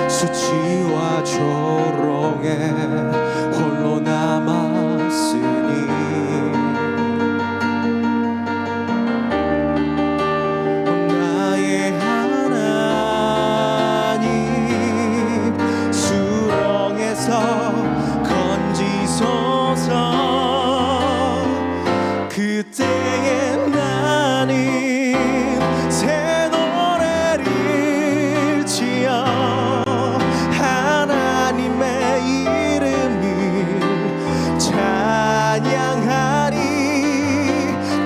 Speaker 4: 수치와 조롱에 홀로 남았으니 나의 하나님 수렁에서 건지소서. 그때에 나는 새 노래를 지어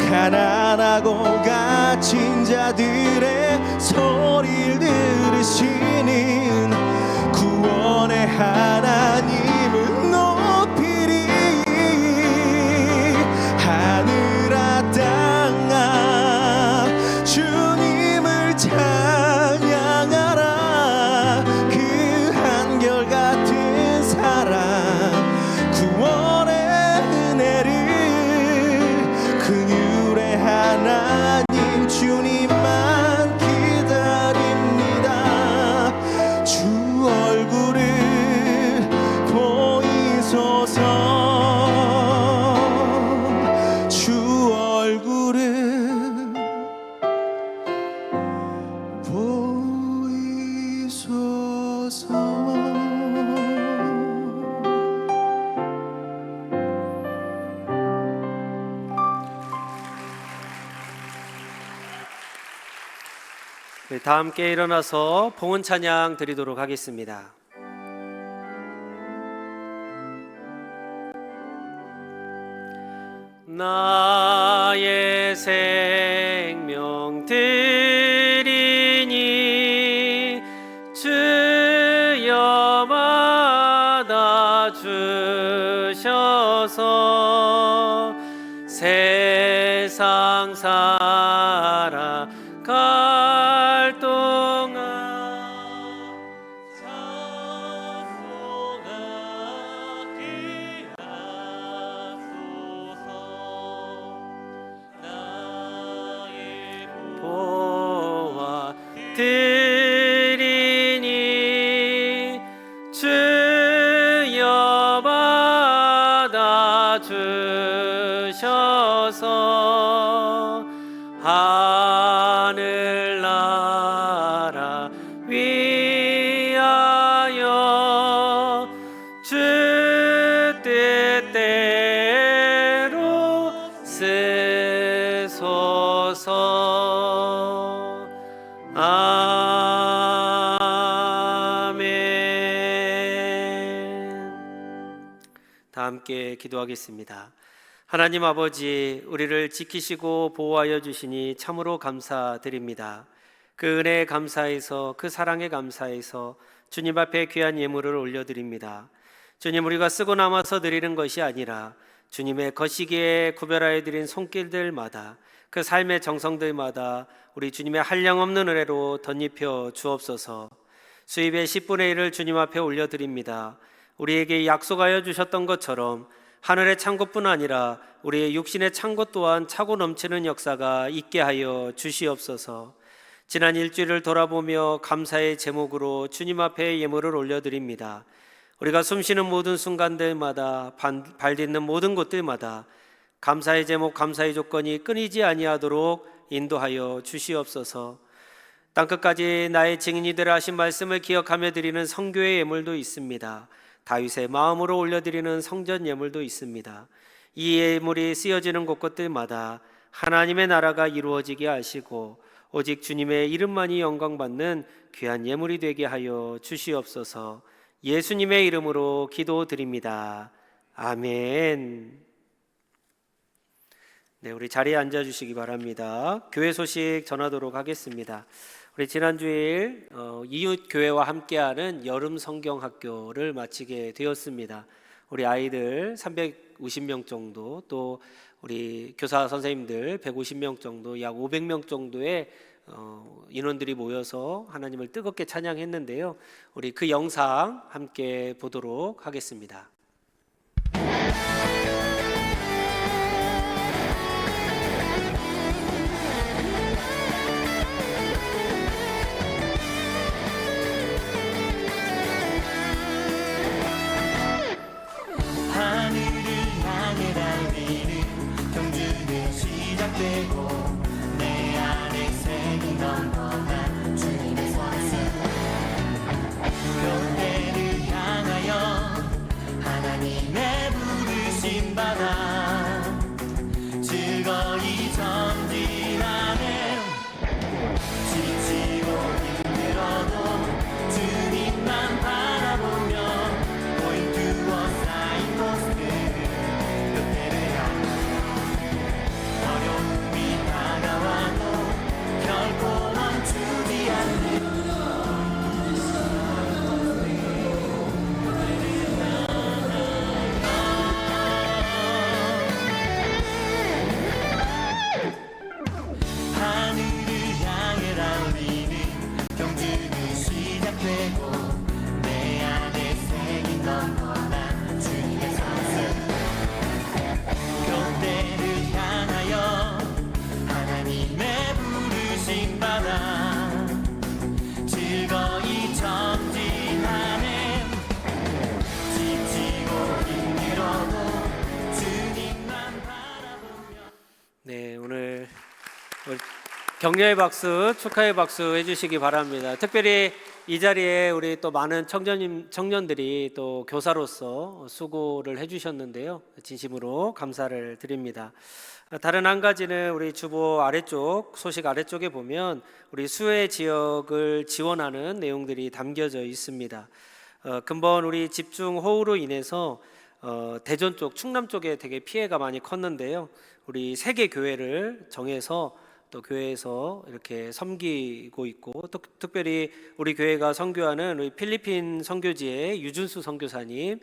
Speaker 4: 가난하고 갇힌 자들의 소리를 들으시는 구원의 하나님을 높이리. 하늘아 땅아 주님을 찬양하라. 그 한결같은 사랑 구원의 은혜를 긍휼의 하나님 주님만 기다립니다. 주 얼굴을 보이소서. 주 얼굴을 보이소서.
Speaker 2: 다 함께 일어나서 봉헌 찬양 드리도록 하겠습니다. 나의 생명 드리니 주여 받아 주셔서 세상 살아갈 동안 찬송하게 하소서. 나의 보아 드리니 주여 받아 주셔서 하늘나라 위하여 주 뜻대로 쓰소서. 아멘. 다 함께 기도하겠습니다. 하나님 아버지, 우리를 지키시고 보호하여 주시니 참으로 감사드립니다. 그 은혜에 감사해서, 그 사랑에 감사해서 주님 앞에 귀한 예물을 올려드립니다. 주님, 우리가 쓰고 남아서 드리는 것이 아니라 주님의 거시기에 구별하여 드린 손길들마다, 그 삶의 정성들마다 우리 주님의 한량없는 은혜로 덧입혀 주옵소서. 수입의 10분의 1을 주님 앞에 올려드립니다. 우리에게 약속하여 주셨던 것처럼 하늘의 창고뿐 아니라 우리의 육신의 창고 또한 차고 넘치는 역사가 있게 하여 주시옵소서. 지난 일주일을 돌아보며 감사의 제목으로 주님 앞에 예물을 올려드립니다. 우리가 숨쉬는 모든 순간들마다, 발 딛는 모든 곳들마다 감사의 제목, 감사의 조건이 끊이지 아니하도록 인도하여 주시옵소서. 땅끝까지 나의 증인이 되라 하신 말씀을 기억하며 드리는 성교의 예물도 있습니다. 다윗의 마음으로 올려드리는 성전 예물도 있습니다. 이 예물이 쓰여지는 곳곳들마다 하나님의 나라가 이루어지게 하시고 오직 주님의 이름만이 영광받는 귀한 예물이 되게 하여 주시옵소서. 예수님의 이름으로 기도드립니다. 아멘. 네, 우리 자리에 앉아주시기 바랍니다. 교회 소식 전하도록 하겠습니다. 우리 지난 주일 이웃 교회와 함께하는 여름 성경 학교를 마치게 되었습니다. 우리 아이들 350명 정도, 또 우리 교사 선생님들 150명 정도, 약 500명 정도의 인원들이 모여서 하나님을 뜨겁게 찬양했는데요. 우리 그 영상 함께 보도록 하겠습니다.
Speaker 4: 하늘을 향해 달리는 경주는 시작되고 내 안에 색이 넘어난 주님의 선수 교대를 향하여 하나님의 부르심 받아 즐거이 전진하네. 지치고 힘들어도 주님만 바라보며 Going to a signpost 그때를 어려움이 다가와도 결코 멈추지 않는 하늘을 향해 달리는 경주는 시작되고 내 안에 색이 넘어난 주님의 선수 교대를 향하여 하나님의 부르심 받아 즐거이 전진하네. 지치고 힘들어도 주님만 바라보며.
Speaker 2: 네, 오늘 격려의 박수, 축하의 박수 해주시기 바랍니다. 특별히 이 자리에 우리 또 많은 청년들이 또 교사로서 수고를 해주셨는데요. 진심으로 감사를 드립니다. 다른 한 가지는 우리 주보 아래쪽, 소식 아래쪽에 보면 우리 수해 지역을 지원하는 내용들이 담겨져 있습니다. 근본 우리 집중호우로 인해서 대전 쪽, 충남 쪽에 되게 피해가 많이 컸는데요. 우리 세 개 교회를 정해서 또 교회에서 이렇게 섬기고 있고, 또 특별히 우리 교회가 선교하는 우리 필리핀 선교지의 유준수 선교사님,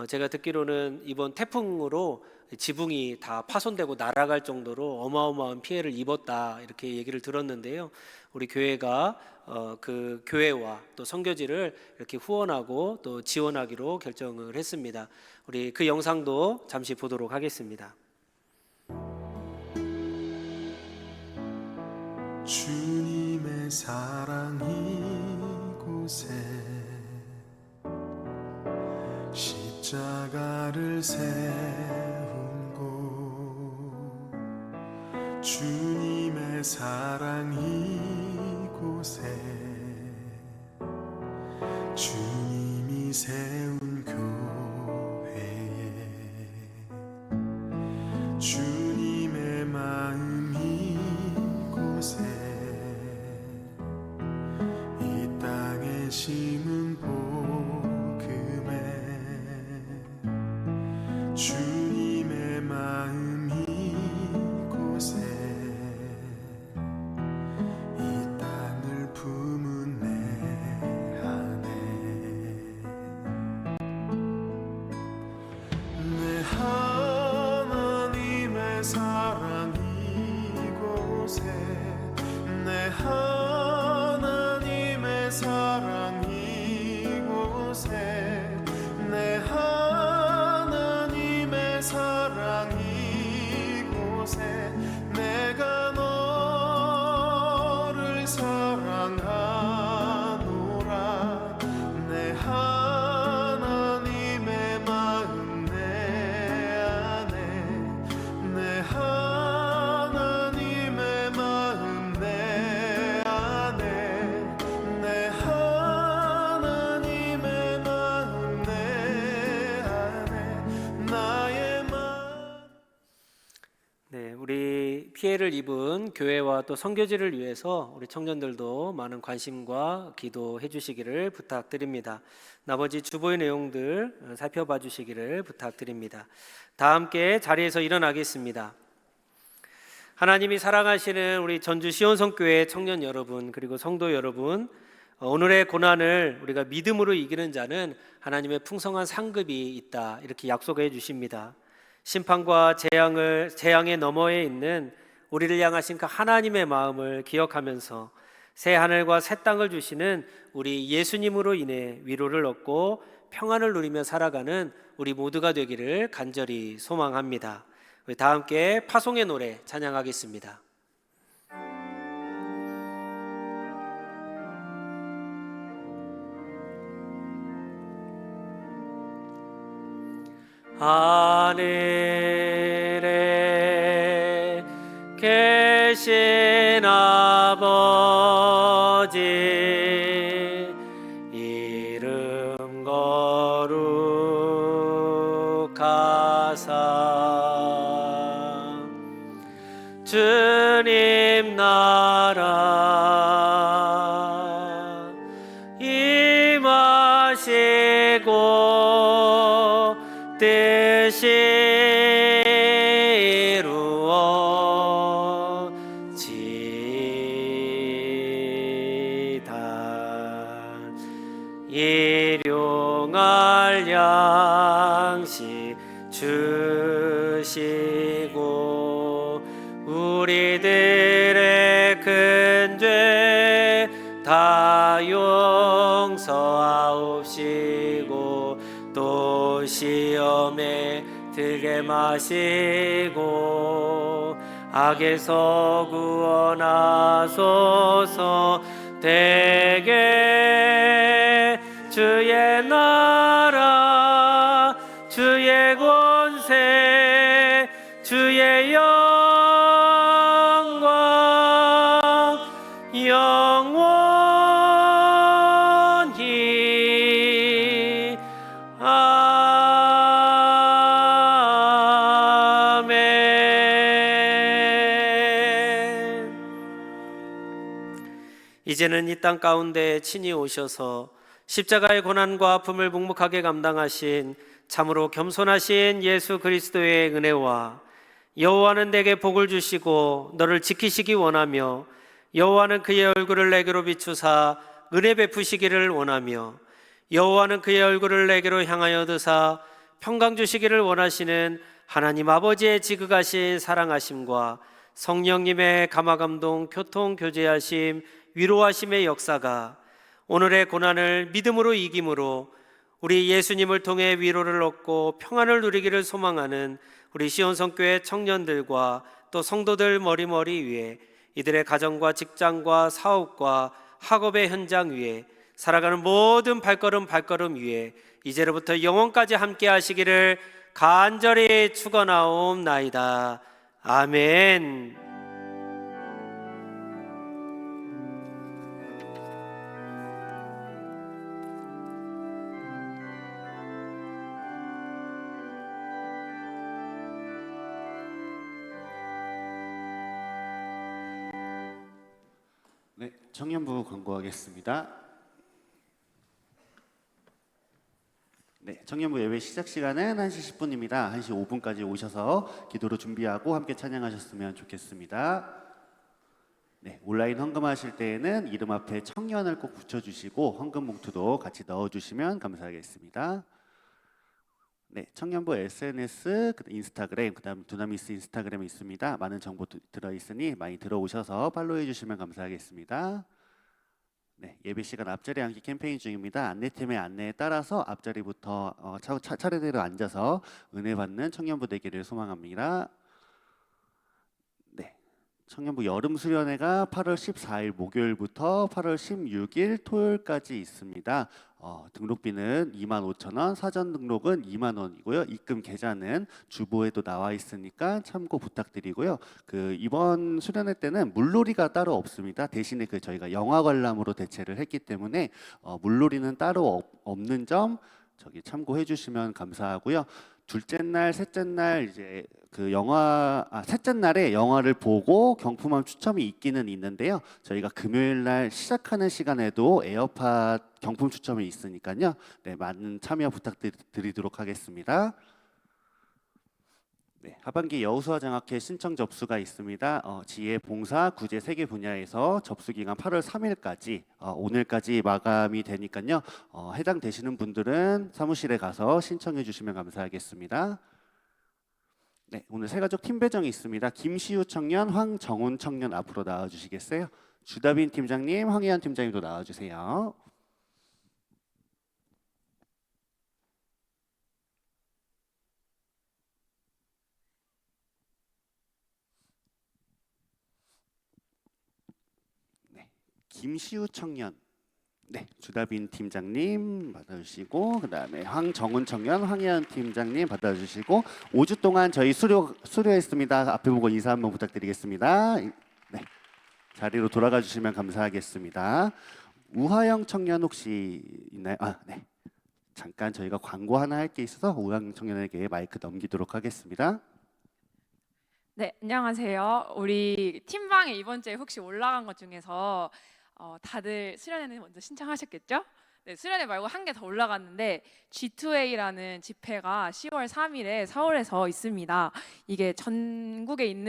Speaker 2: 제가 듣기로는 이번 태풍으로 지붕이 다 파손되고 날아갈 정도로 어마어마한 피해를 입었다, 이렇게 얘기를 들었는데요. 우리 교회가 그 교회와 또 선교지를 이렇게 후원하고 또 지원하기로 결정을 했습니다. 우리 그 영상도 잠시 보도록 하겠습니다.
Speaker 4: 주님의 사랑 이곳에 십자가를 세운 곳 주님의 사랑 이곳에 주님이 세운 교회에 주님의 마음 이곳에 이 땅에 심은 복음에 주님의 마음 이곳에 이 땅을 품은 내 안에
Speaker 2: 피해를 입은 교회와 또 선교지를 위해서 우리 청년들도 많은 관심과 기도해 주시기를 부탁드립니다. 나머지 주보의 내용들 살펴봐 주시기를 부탁드립니다. 다 함께 자리에서 일어나겠습니다. 하나님이 사랑하시는 우리 전주 시온성교회 청년 여러분, 그리고 성도 여러분, 오늘의 고난을 우리가 믿음으로 이기는 자는 하나님의 풍성한 상급이 있다, 이렇게 약속해 주십니다. 심판과 재앙의 너머에 있는 우리를 향하신 그 하나님의 마음을 기억하면서 새 하늘과 새 땅을 주시는 우리 예수님으로 인해 위로를 얻고 평안을 누리며 살아가는 우리 모두가 되기를 간절히 소망합니다. 우리 다 함께 파송의 노래 찬양하겠습니다. 하늘에 계신 아버지, 이름 거룩하사 주님 나라 임하시고 뜻이 이루어지다. 일용할 양식 주시고 우리들의 큰 죄 다 용서하옵시고 또 시험에 들게 마시고 악에서 구원하소서. 대개 주의 나라 주의 권세 주의 영광 영원히 아멘. 이제는 이 땅 가운데 친히 오셔서 십자가의 고난과 아픔을 묵묵하게 감당하신 참으로 겸손하신 예수 그리스도의 은혜와 여호와는 내게 복을 주시고 너를 지키시기 원하며 여호와는 그의 얼굴을 내게로 비추사 은혜 베푸시기를 원하며 여호와는 그의 얼굴을 내게로 향하여 드사 평강 주시기를 원하시는 하나님 아버지의 지극하신 사랑하심과 성령님의 감화감동 교통 교제하심 위로하심의 역사가 오늘의 고난을 믿음으로 이김으로 우리 예수님을 통해 위로를 얻고 평안을 누리기를 소망하는 우리 시온성교회 청년들과 또 성도들 머리머리 위에 이들의 가정과 직장과 사업과 학업의 현장 위에 살아가는 모든 발걸음 위에 이제로부터 영원까지 함께 하시기를 간절히 축원하옵나이다. 아멘.
Speaker 5: 네, 청년부 광고하겠습니다. 네, 청년부 예배 시작 시간은 1시 10분입니다. 1시 5분까지 오셔서 기도로 준비하고 함께 찬양하셨으면 좋겠습니다. 네, 온라인 헌금하실 때에는 이름 앞에 청년을 꼭 붙여주시고 헌금 봉투도 같이 넣어주시면 감사하겠습니다. 네, 청년부 SNS, 인스타그램, 그다음 두나미스 인스타그램이 있습니다. 많은 정보 들어있으니 많이 들어오셔서 팔로우해 주시면 감사하겠습니다. 네, 예배 시간 앞자리 앉기 캠페인 중입니다. 안내팀의 안내에 따라서 앞자리부터 차례대로 앉아서 은혜 받는 청년부 되기를 소망합니다. 네, 청년부 여름 수련회가 8월 14일 목요일부터 8월 16일 토요일까지 있습니다. 등록비는 25,000원, 사전 등록은 20,000원이고요. 입금 계좌는 주보에도 나와 있으니까 참고 부탁드리고요. 이번 수련회 때는 물놀이가 따로 없습니다. 대신에 저희가 영화 관람으로 대체를 했기 때문에 물놀이는 따로 없는 점 참고해 주시면 감사하고요. 둘째 날, 셋째 날 이제 그 셋째 날에 영화를 보고 경품함 추첨이 있기는 있는데요. 저희가 금요일 날 시작하는 시간에도 에어팟 경품 추첨이 있으니까요. 네, 많은 참여 부탁드리도록 하겠습니다. 네, 하반기 여우수화 장학회 신청 접수가 있습니다. 지혜, 봉사, 구제 3개 분야에서 접수 기간 8월 3일까지 오늘까지 마감이 되니까요. 해당되시는 분들은 사무실에 가서 신청해 주시면 감사하겠습니다. 네, 오늘 새가족 팀 배정이 있습니다. 김시우 청년, 황정훈 청년 앞으로 나와 주시겠어요? 주다빈 팀장님, 황혜연 팀장님도 나와 주세요. 김시우 청년, 네, 주다빈 팀장님 받아주시고, 그 다음에 황정훈 청년, 황혜연 팀장님 받아주시고, 5주 동안 저희 수료했습니다. 앞에 보고 인사 한번 부탁드리겠습니다. 네, 자리로 돌아가 주시면 감사하겠습니다. 우하영 청년 혹시 있나요? 네. 잠깐 저희가 광고 하나 할 게 있어서 우하영 청년에게 마이크 넘기도록 하겠습니다.
Speaker 6: 네, 안녕하세요. 우리 팀방에 이번 주에 혹시 올라간 것 중에서 다들 수련회는 먼저 신청하셨겠죠? 네, 수련회 말고 한 개 더 올라갔는데 G2A라는 집회가 10월 3일에 서울에서 있습니다. 이게 전국에 있는